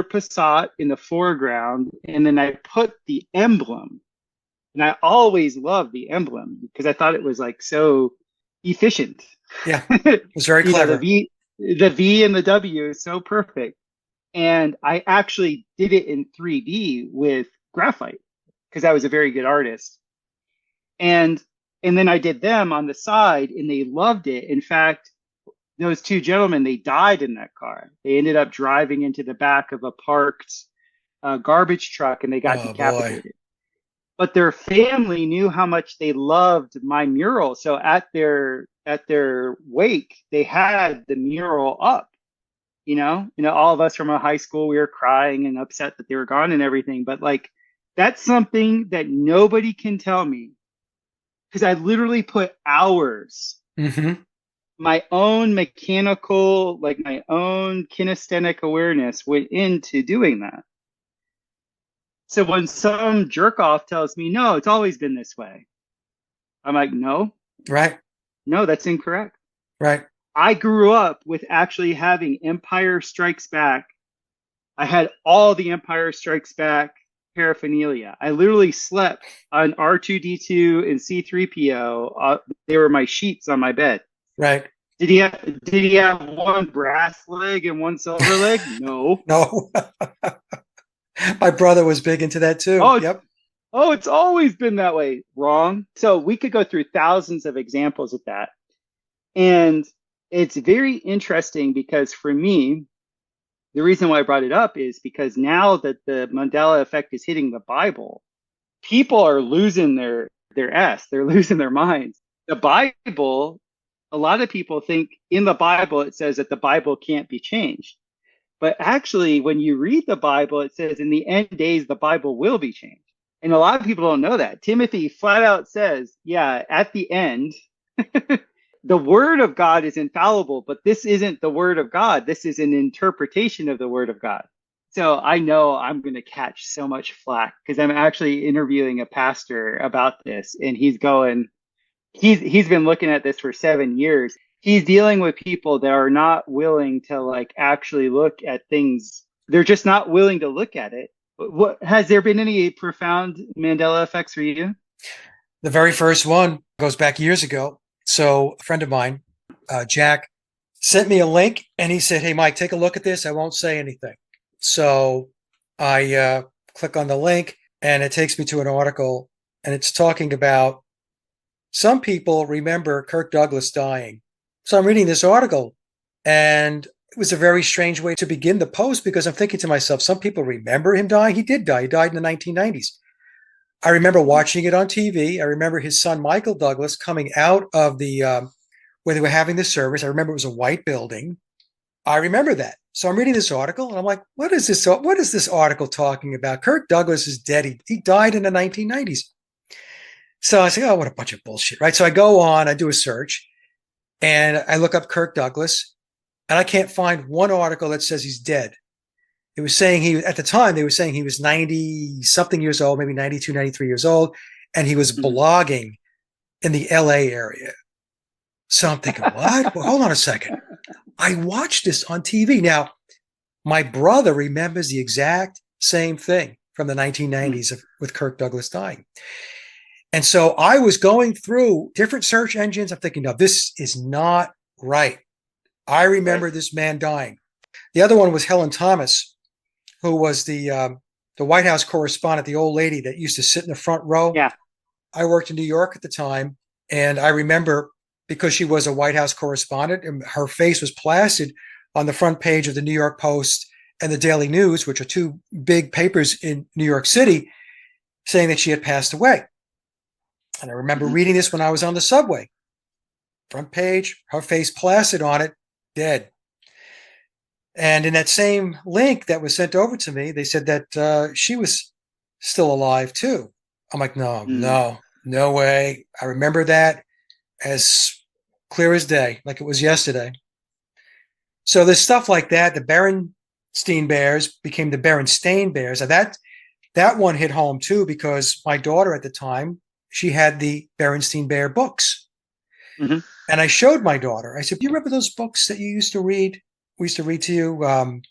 Passat in the foreground, and then I put the emblem. And I always loved the emblem because I thought it was like so efficient. Yeah, it was very clever. The V and the W is so perfect. And I actually did it in 3D with graphite because I was a very good artist. And then I did them on the side, and they loved it. In fact, those two gentlemen, they died in that car. They ended up driving into the back of a parked garbage truck, and they got decapitated. Boy. But their family knew how much they loved my mural. So at their wake, they had the mural up. All of us from our high school, we were crying and upset that they were gone and everything. But like, that's something that nobody can tell me, because I literally put hours, my own mechanical, like my own kinesthetic awareness went into doing that. So when some jerk off tells me, no, it's always been this way, I'm like, no. Right. No, that's incorrect. Right. I grew up with actually having Empire Strikes Back. I had all the Empire Strikes Back paraphernalia. I literally slept on R2-D2 and C-3PO. They were my sheets on my bed. Right. Did he have one brass leg and one silver leg? No. No. My brother was big into that too. Yep. Oh, it's always been that way. Wrong. So we could go through thousands of examples of that. And it's very interesting because for me, the reason why I brought it up is because now that the Mandela effect is hitting the Bible, people are losing their they're losing their minds. The Bible, a lot of people think in the Bible, it says that the Bible can't be changed. But actually, when you read the Bible, it says in the end days, the Bible will be changed. And a lot of people don't know that. Timothy flat out says, yeah, at the end, the word of God is infallible, but this isn't the word of God. This is an interpretation of the word of God. So I know I'm going to catch so much flack because I'm actually interviewing a pastor about this, and he's been looking at this for 7 years. He's dealing with people that are not willing to like actually look at things. They're just not willing to look at it. What has there been any profound Mandela effects for you? The very first one goes back years ago. So a friend of mine, Jack, sent me a link and he said, "Hey, Mike, take a look at this. I won't say anything." So I click on the link and it takes me to an article and it's talking about some people remember Kirk Douglas dying. So I'm reading this article and it was a very strange way to begin the post because I'm thinking to myself, some people remember him dying. He did die. He died in the 1990s. I remember watching it on TV. I remember his son, Michael Douglas, coming out of the where they were having the service. I remember it was a white building. I remember that. So I'm reading this article and I'm like, what is this? What is this article talking about? Kirk Douglas is dead. He died in the 1990s. So I say, oh, what a bunch of bullshit, right? So I go on, I do a search and I look up Kirk Douglas and I can't find one article that says he's dead. It was saying at the time, they were saying he was 90 something years old, maybe 92, 93 years old. And he was blogging in the LA area. So I'm thinking, what? Well, hold on a second. I watched this on TV. Now, my brother remembers the exact same thing from the 1990s with Kirk Douglas dying. And so I was going through different search engines. I'm thinking, no, this is not right. I remember this man dying. The other one was Helen Thomas, who was the White House correspondent, the old lady that used to sit in the front row. Yeah. I worked in New York at the time, and I remember because she was a White House correspondent, and her face was plastered on the front page of the New York Post and the Daily News, which are two big papers in New York City, saying that she had passed away. And I remember reading this when I was on the subway. Front page, her face plastered on it, dead. And in that same link that was sent over to me, they said that she was still alive too. I'm like, no way. I remember that as clear as day, like it was yesterday. So there's stuff like that. The Berenstein Bears became the Berenstain Bears. That one hit home too, because my daughter at the time, she had the Berenstein Bear books. And I showed my daughter, I said, do you remember those books that you used to read? We used to read to you,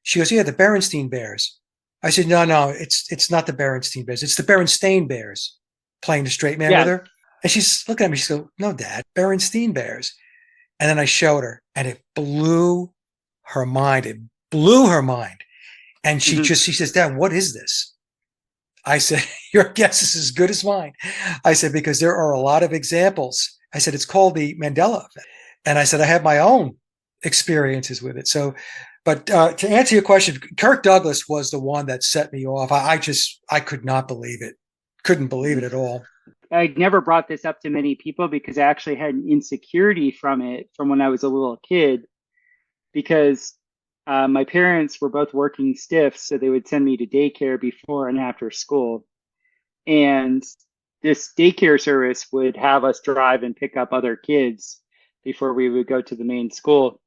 she goes, yeah, the Berenstein Bears. I said, no, it's not the Berenstein Bears. It's the Berenstain Bears, playing the straight man with her. And she's looking at me. She goes, no, Dad, Berenstein Bears. And then I showed her and it blew her mind. It blew her mind. And she says, Dad, what is this? I said, your guess is as good as mine. I said, because there are a lot of examples. I said, it's called the Mandela effect. And I said, I have my own experiences with it. So, but to answer your question, Kirk Douglas was the one that set me off. I could not believe it. Couldn't believe it at all. I never brought this up to many people because I actually had an insecurity from it from when I was a little kid, because my parents were both working stiffs, so they would send me to daycare before and after school. And this daycare service would have us drive and pick up other kids before we would go to the main school.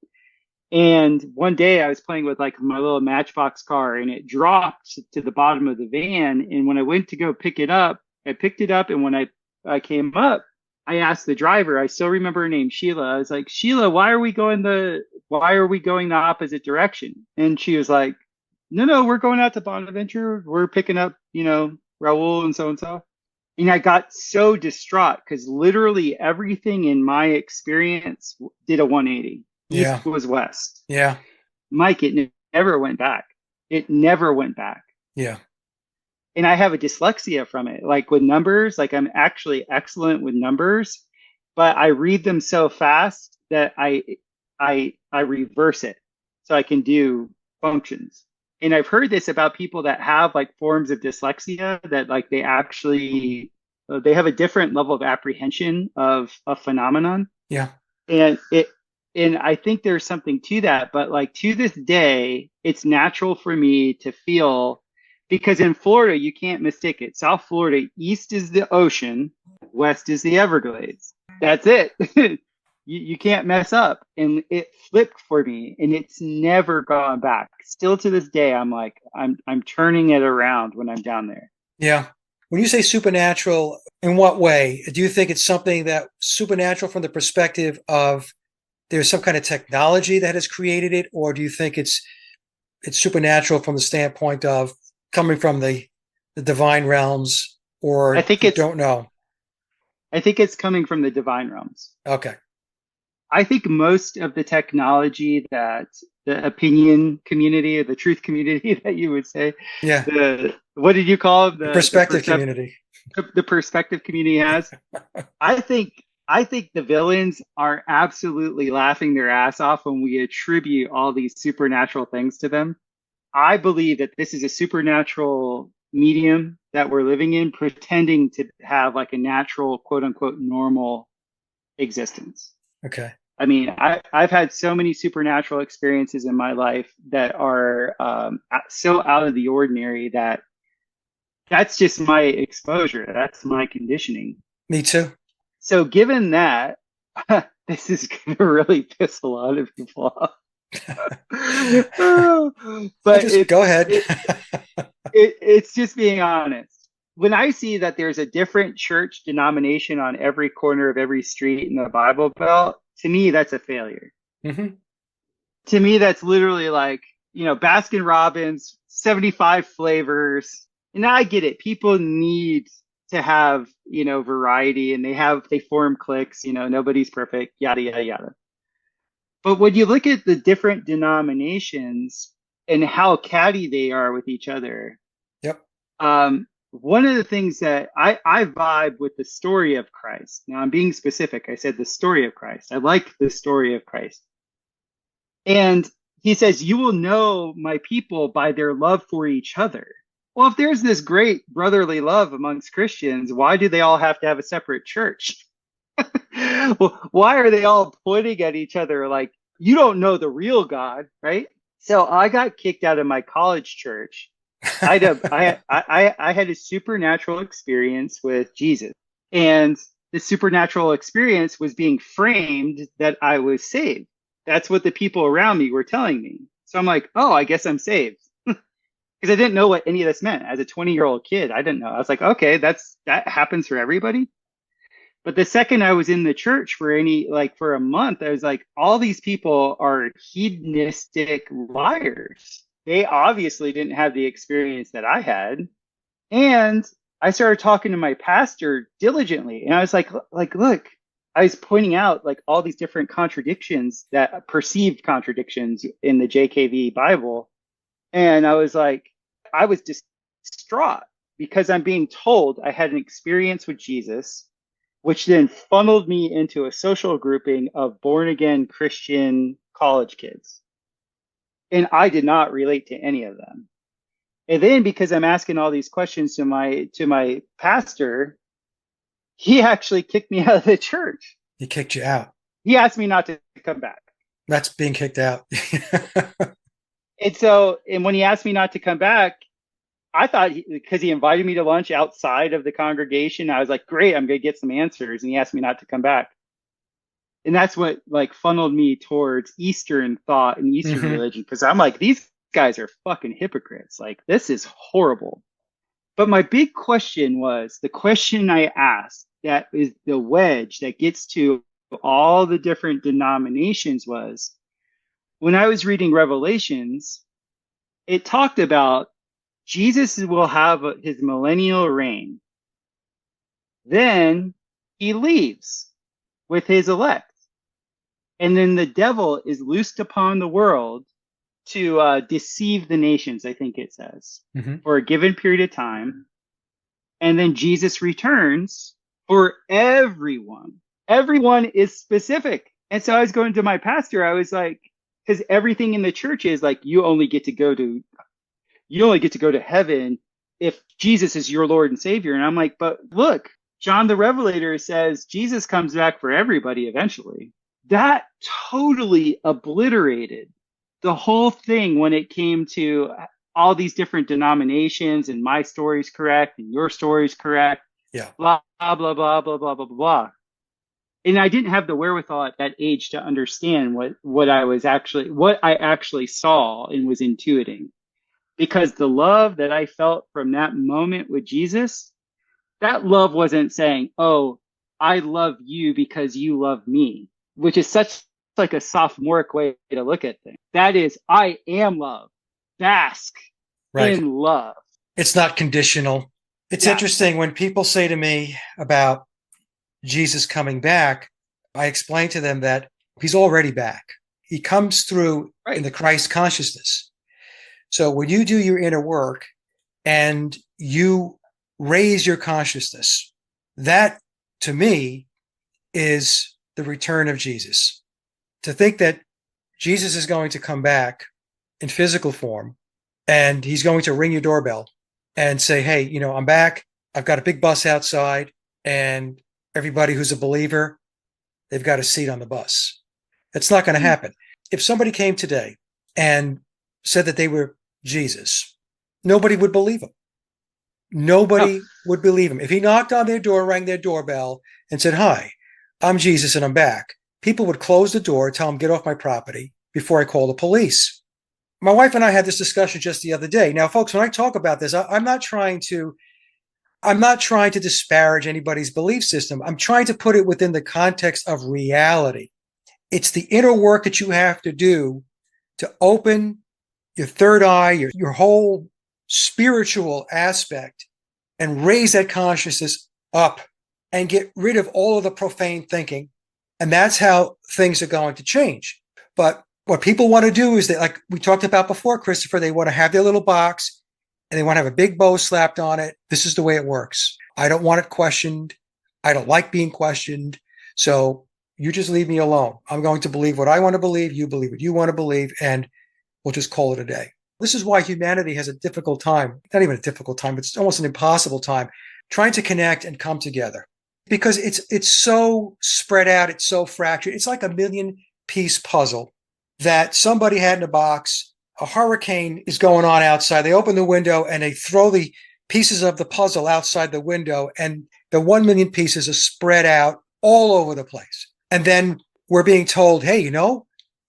And one day I was playing with like my little Matchbox car and it dropped to the bottom of the van. And when I went to go pick it up, I picked it up. And when I came up, I asked the driver, I still remember her name, Sheila. I was like, Sheila, why are we going the opposite direction? And she was like, no, we're going out to Bonaventure. We're picking up, Raul and so. And I got so distraught because literally everything in my experience did a 180. Yeah. East was west. Yeah. Mike, it never went back. It never went back. Yeah. And I have a dyslexia from it. Like with numbers, like I'm actually excellent with numbers, but I read them so fast that I reverse it so I can do functions. And I've heard this about people that have like forms of dyslexia, that like they actually they have a different level of apprehension of a phenomenon. Yeah. And I think there's something to that, but like to this day, it's natural for me to feel Because in Florida, you can't mistake it. South Florida, east is the ocean, west is the Everglades. That's it. You can't mess up. And it flipped for me, and it's never gone back. Still to this day, I'm like, I'm turning it around when I'm down there. Yeah. When you say supernatural, in what way? Do you think it's something that supernatural from the perspective of there's some kind of technology that has created it, or do you think it's supernatural from the standpoint of coming from the divine realms, I or think you it's don't know? I think it's coming from the divine realms. Okay. I think most of the technology that the opinion community or the truth community that you would say, Yeah. the what did you call it? The perspective community. The perspective community has. I think I think the villains are absolutely laughing their ass off when we attribute all these supernatural things to them. I believe that this is a supernatural medium that we're living in, pretending to have like a natural, quote unquote, normal existence. Okay. I mean, I've had so many supernatural experiences in my life that are so out of the ordinary that that's just my exposure. That's my conditioning. Me too. So, given that, this is going to really piss a lot of people off. I'll But just go ahead. it's just being honest. When I see that there's a different church denomination on every corner of every street in the Bible Belt, to me, that's a failure. Mm-hmm. To me, that's literally like, Baskin Robbins, 75 flavors. And I get it. People need to have, variety, and they form cliques, nobody's perfect, yada, yada, yada. But when you look at the different denominations and how catty they are with each other, Yep. one of the things that I vibe with the story of Christ. Now I'm being specific. I said the story of Christ. I like the story of Christ. And he says, you will know my people by their love for each other. Well, if there's this great brotherly love amongst Christians, why do they all have to have a separate church? Well, why are they all pointing at each other like, you don't know the real God, right? So I got kicked out of my college church. I had a supernatural experience with Jesus, and the supernatural experience was being framed that I was saved. That's what the people around me were telling me. So I'm like, oh, I guess I'm saved. Because I didn't know what any of this meant. As a 20-year-old kid, I didn't know. I was like, okay, that happens for everybody. But the second I was in the church for a month, I was like, all these people are hedonistic liars. They obviously didn't have the experience that I had. And I started talking to my pastor diligently. And I was like, look, I was pointing out like all these different contradictions, that perceived contradictions in the JKV Bible. And I was like, I was distraught because I'm being told I had an experience with Jesus, which then funneled me into a social grouping of born again Christian college kids. And I did not relate to any of them. And then because I'm asking all these questions to my pastor, he actually kicked me out of the church. He kicked you out. He asked me not to come back. That's being kicked out. And when he asked me not to come back, I thought because he invited me to lunch outside of the congregation, I was like, great, I'm going to get some answers. And he asked me not to come back. And that's what like funneled me towards Eastern thought and Eastern religion. Because I'm like, these guys are fucking hypocrites. Like, this is horrible. But my big question was the question I asked that is the wedge that gets to all the different denominations was when I was reading Revelations, it talked about Jesus will have his millennial reign. Then he leaves with his elect. And then the devil is loosed upon the world to deceive the nations, I think it says, for a given period of time. And then Jesus returns for everyone. Everyone is specific. And so I was going to my pastor, I was like, because everything in the church is like, you only get to go to heaven if Jesus is your Lord and Savior. And I'm like, but look, John the Revelator says Jesus comes back for everybody eventually. That totally obliterated the whole thing when it came to all these different denominations and my story's correct and your story's correct, Yeah. blah, blah, blah, blah, blah, blah, blah, blah. And I didn't have the wherewithal at that age to understand what I actually saw and was intuiting. Because the love that I felt from that moment with Jesus, that love wasn't saying, "Oh, I love you because you love me," which is such like a sophomoric way to look at things. That is, I am love. Bask Right. in love. It's not conditional. It's Yeah, interesting when people say to me about Jesus coming back, I explain to them that he's already back. He comes through in right. the Christ consciousness. So when you do your inner work and you raise your consciousness, that to me is the return of Jesus. To think that Jesus is going to come back in physical form and he's going to ring your doorbell and say, "Hey, I'm back. I've got a big bus outside, and everybody who's a believer, they've got a seat on the bus." It's not going to Mm. happen. If somebody came today and said that they were Jesus, nobody would believe him. No, Nobody would believe him. If he knocked on their door, rang their doorbell, and said, "Hi, I'm Jesus and I'm back," people would close the door, tell him, "Get off my property," before I call the police. My wife and I had this discussion just the other day. Now, folks, when I talk about this, I'm not trying to disparage anybody's belief system. I'm trying to put it within the context of reality. It's the inner work that you have to do to open your third eye, your whole spiritual aspect, and raise that consciousness up and get rid of all of the profane thinking. And that's how things are going to change. But what people want to do is that, like we talked about before, Christopher, they want to have their little box and they want to have a big bow slapped on it. This is the way it works. I don't want it questioned. I don't like being questioned. So you just leave me alone. I'm going to believe what I want to believe. You believe what you want to believe, and we'll just call it a day. This is why humanity has a difficult time, not even a difficult time, it's almost an impossible time trying to connect and come together because it's so spread out, it's so fractured. It's like a million piece puzzle that somebody had in a box. A hurricane is going on outside. They open the window and they throw the pieces of the puzzle outside the window, and the 1 million pieces are spread out all over the place. And then we're being told, "Hey,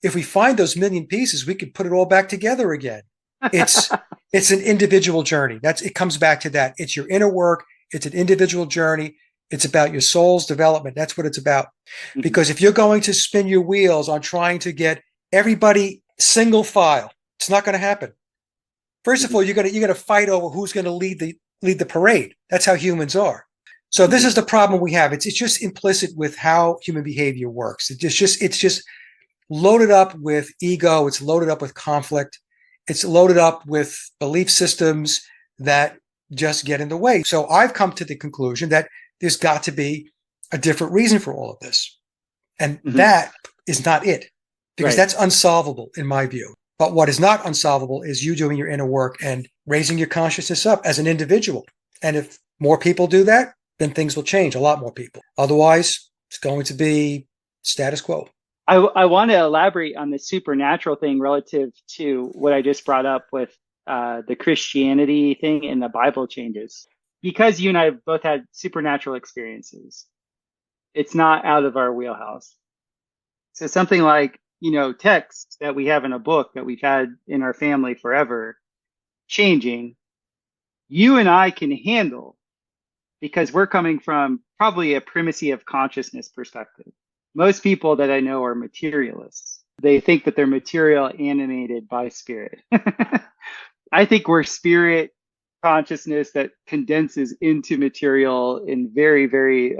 if we find those million pieces, we could put it all back together again." It's it's an individual journey. It comes back to that. It's your inner work. It's an individual journey. It's about your soul's development. That's what it's about. Mhm. Because if you're going to spin your wheels on trying to get everybody single file, it's not going to happen. First of Mhm. all, you're gonna fight over who's going to lead the parade. That's how humans are. So this Mhm. is the problem we have. It's just implicit with how human behavior works. It's just loaded up with ego. It's loaded up with conflict. It's loaded up with belief systems that just get in the way. So I've come to the conclusion that there's got to be a different reason for all of this. And Mhm. that is not it, because Right. that's unsolvable in my view. But what is not unsolvable is you doing your inner work and raising your consciousness up as an individual. And if more people do that, then things will change, a lot more people. Otherwise, it's going to be status quo. I want to elaborate on the supernatural thing relative to what I just brought up with the Christianity thing and the Bible changes. Because you and I have both had supernatural experiences, it's not out of our wheelhouse. So something like, text that we have in a book that we've had in our family forever changing, you and I can handle because we're coming from probably a primacy of consciousness perspective. Most people that I know are materialists. They think that they're material animated by spirit. I think we're spirit consciousness that condenses into material in very, very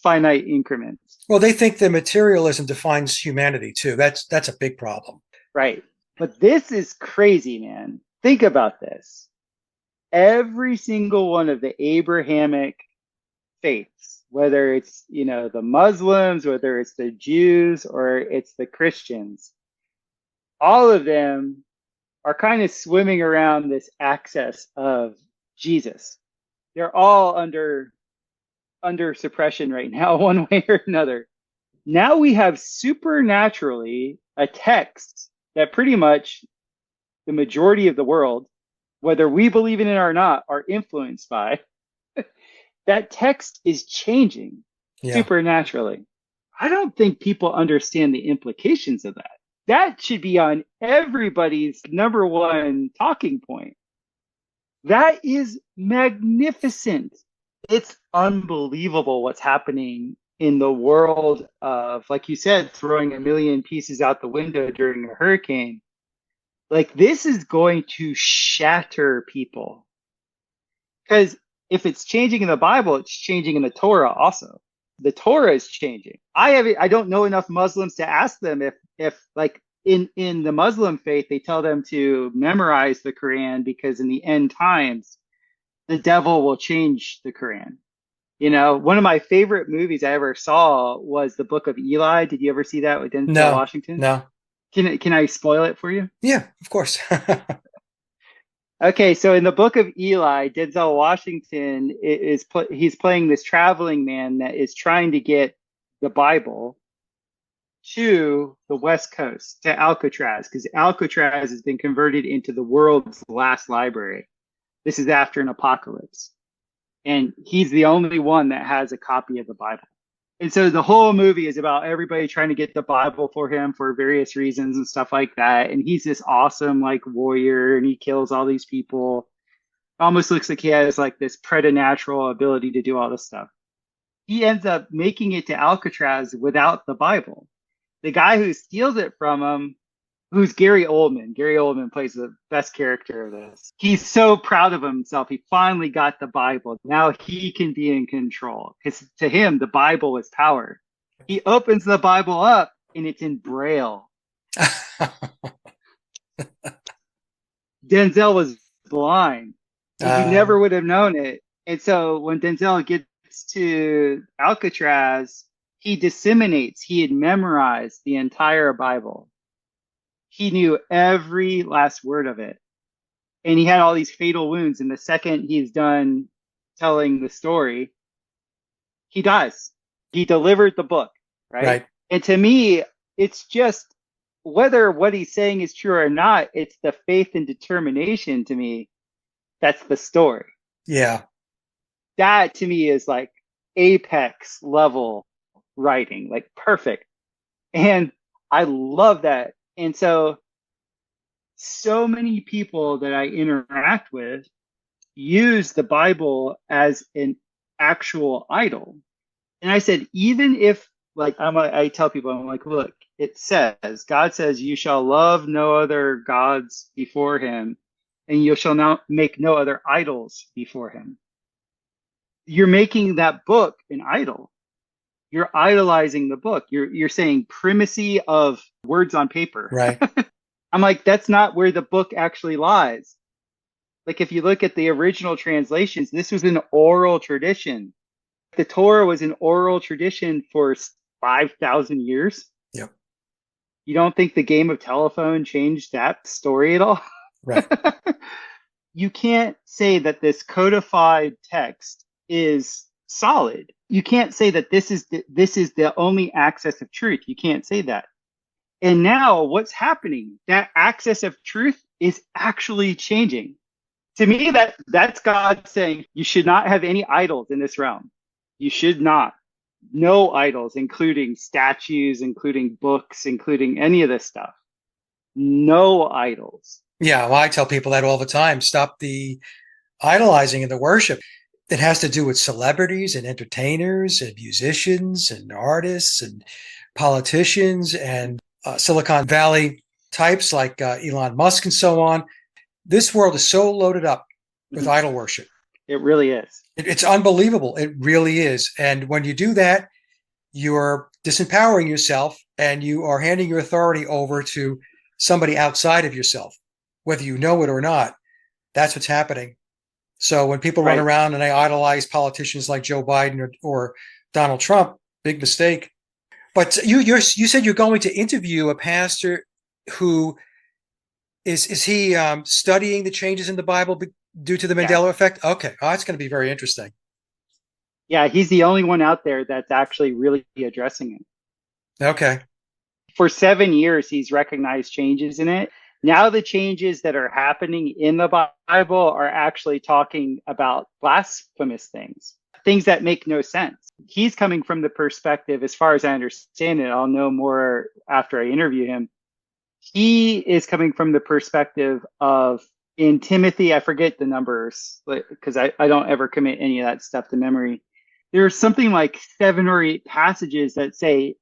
finite increments. Well, they think the materialism defines humanity too. That's a big problem. Right. But this is crazy, man. Think about this. Every single one of the Abrahamic faiths, whether it's, the Muslims, whether it's the Jews, or it's the Christians, all of them are kind of swimming around this axis of Jesus. They're all under suppression right now, one way or another. Now we have supernaturally a text that pretty much the majority of the world, whether we believe in it or not, are influenced by, that text is changing Yeah. supernaturally. I don't think people understand the implications of that. That should be on everybody's number one talking point. That is magnificent. It's unbelievable what's happening in the world of, like you said, throwing a million pieces out the window during a hurricane. Like, this is going to shatter people. Because if it's changing in the Bible, it's changing in the Torah also. The Torah is changing. I don't know enough Muslims to ask them if like in the Muslim faith they tell them to memorize the Quran because in the end times the devil will change the Quran. You know, one of my favorite movies I ever saw was the Book of Eli. Did you ever see that with Denzel No, Washington? no. Can I spoil it for you? Yeah, of course. Okay, so in the Book of Eli, Denzel Washington he's playing this traveling man that is trying to get the Bible to the West Coast, to Alcatraz, because Alcatraz has been converted into the world's last library. This is after an apocalypse. And he's the only one that has a copy of the Bible. And so the whole movie is about everybody trying to get the Bible for him for various reasons and stuff like that. And he's this awesome like warrior and he kills all these people. Almost looks like he has like this preternatural ability to do all this stuff. He ends up making it to Alcatraz without the Bible. The guy who steals it from him, who's Gary Oldman. Gary Oldman plays the best character of this. He's so proud of himself. He finally got the Bible. Now he can be in control because to him, the Bible is power. He opens the Bible up and it's in Braille. Denzel was blind. You never would have known it. And so when Denzel gets to Alcatraz, he disseminates, he had memorized the entire Bible. He knew every last word of it. And he had all these fatal wounds. And the second he's done telling the story, he dies. He delivered the book, right? Right. And to me, it's just whether what he's saying is true or not, it's the faith and determination to me. That's the story. Yeah. That to me is like apex level writing, like perfect. And I love that. And so many people that I interact with use the Bible as an actual idol. And I said, even if like I tell people, I'm like, look, it says, God says, you shall love no other gods before him, and you shall not make no other idols before him. You're making that book an idol. You're idolizing the book. You're saying primacy of words on paper. Right. I'm like, that's not where the book actually lies. Like, if you look at the original translations, this was an oral tradition. The Torah was an oral tradition for 5,000 years. Yep. You don't think the game of telephone changed that story at all? Right. You can't say that this codified text is solid. You can't say that this is the only access of truth. You can't say that. And now what's happening? That access of truth is actually changing. To me, that's God saying you should not have any idols in this realm. You should not. No idols, including statues, including books, including any of this stuff. No idols. Yeah. Well, I tell people that all the time. Stop the idolizing and the worship. It has to do with celebrities and entertainers and musicians and artists and politicians and Silicon Valley types like Elon Musk and so on. This world is so loaded up with idol worship. It really is. It's unbelievable. It really is. And when you do that, you're disempowering yourself and you are handing your authority over to somebody outside of yourself, whether you know it or not. That's what's happening. So when people run around and they idolize politicians like Joe Biden or Donald Trump, big mistake. But you said you're going to interview a pastor who is he studying the changes in the Bible due to the Mandela effect? Okay. Oh, that's going to be very interesting. Yeah, he's the only one out there that's actually really addressing it. Okay. For 7 years, he's recognized changes in it. Now the changes that are happening in the Bible are actually talking about blasphemous things, things that make no sense. He's coming from the perspective, as far as I understand it, I'll know more after I interview him. He is coming from the perspective of, in Timothy, I forget the numbers because I don't ever commit any of that stuff to memory. There's something like 7 or 8 passages that say,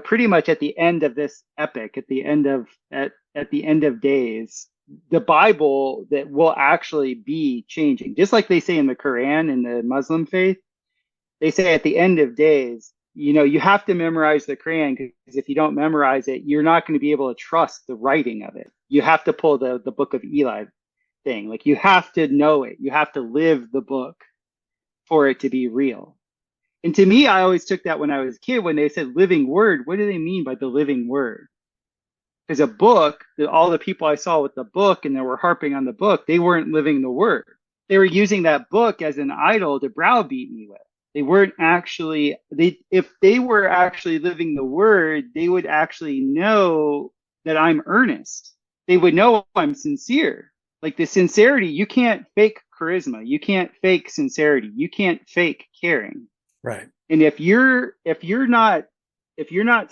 pretty much at the end of this epic, at the end of days, the Bible that will actually be changing. Just like they say in the Quran in the Muslim faith, they say at the end of days, you have to memorize the Quran, because if you don't memorize it, you're not going to be able to trust the writing of it. You have to pull the Book of Eli thing. Like, you have to know it. You have to live the book for it to be real. And to me, I always took that when I was a kid, when they said living word, what do they mean by the living word? Because a book, all the people I saw with the book and they were harping on the book, they weren't living the word. They were using that book as an idol to browbeat me with. They weren't actually, if they were actually living the word, they would actually know that I'm earnest. They would know I'm sincere. Like, the sincerity, you can't fake charisma. You can't fake sincerity. You can't fake caring. Right. And if you're not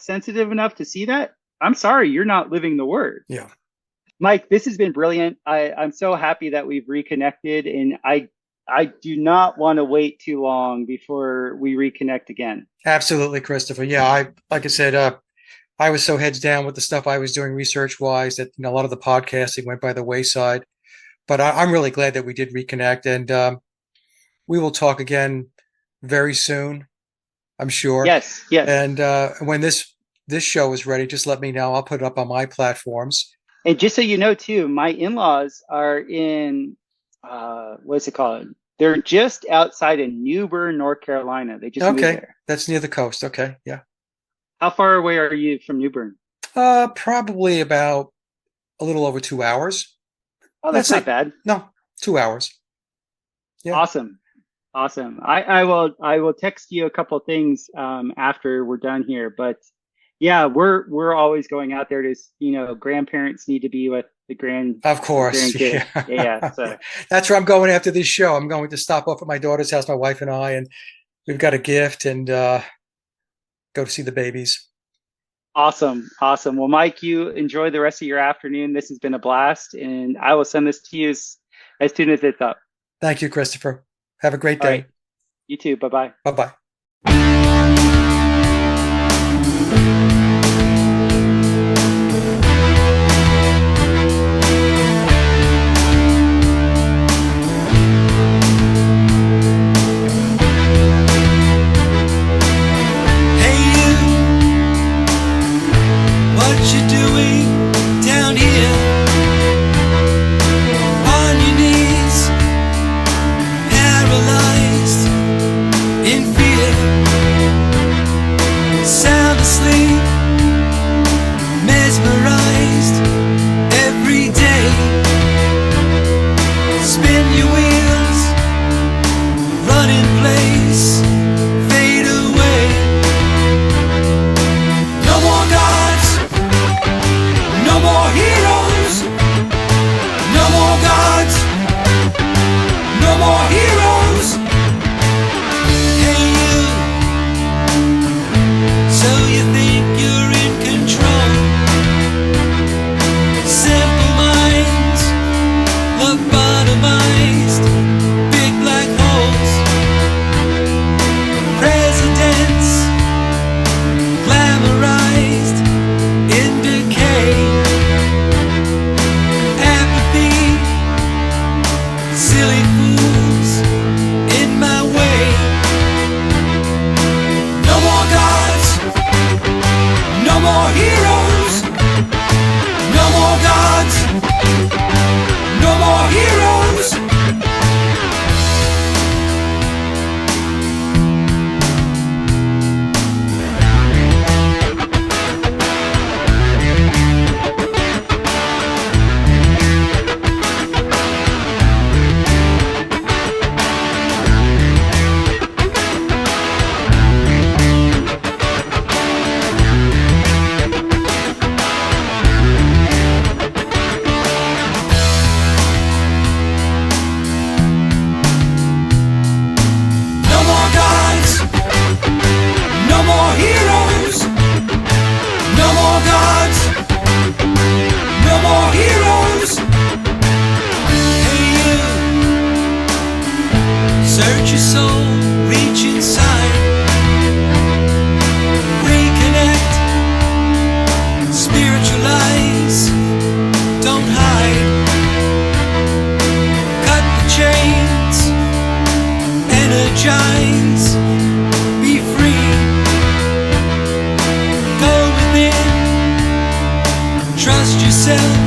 sensitive enough to see that, I'm sorry, you're not living the word. Yeah. Mike, this has been brilliant. I'm so happy that we've reconnected, and I do not want to wait too long before we reconnect again. Absolutely, Christopher. Yeah, like I said, I was so heads down with the stuff I was doing research wise that a lot of the podcasting went by the wayside. But I'm really glad that we did reconnect, and we will talk again very soon, I'm sure. Yes. And when this show is ready, just let me know. I'll put it up on my platforms. And just so you know, too, my in-laws are in, what's it called? They're just outside of New Bern, North Carolina. They just moved there. That's near the coast. Okay, yeah. How far away are you from New Bern? Probably about a little over 2 hours. Oh, that's not bad. No, 2 hours. Yeah. Awesome. I will text you a couple things after we're done here, but yeah, we're always going out there to, grandparents need to be with the of course. Grandkids. Yeah. So that's where I'm going after this show. I'm going to stop off at my daughter's house, my wife and I, and we've got a gift and go to see the babies. Awesome. Well, Mike, you enjoy the rest of your afternoon. This has been a blast, and I will send this to you as soon as it's up. Thank you, Christopher. Have a great day. All right. You too. Bye-bye. Bye-bye. your soul, reach inside, reconnect, spiritualize, don't hide, cut the chains, energize, be free, go within, trust yourself.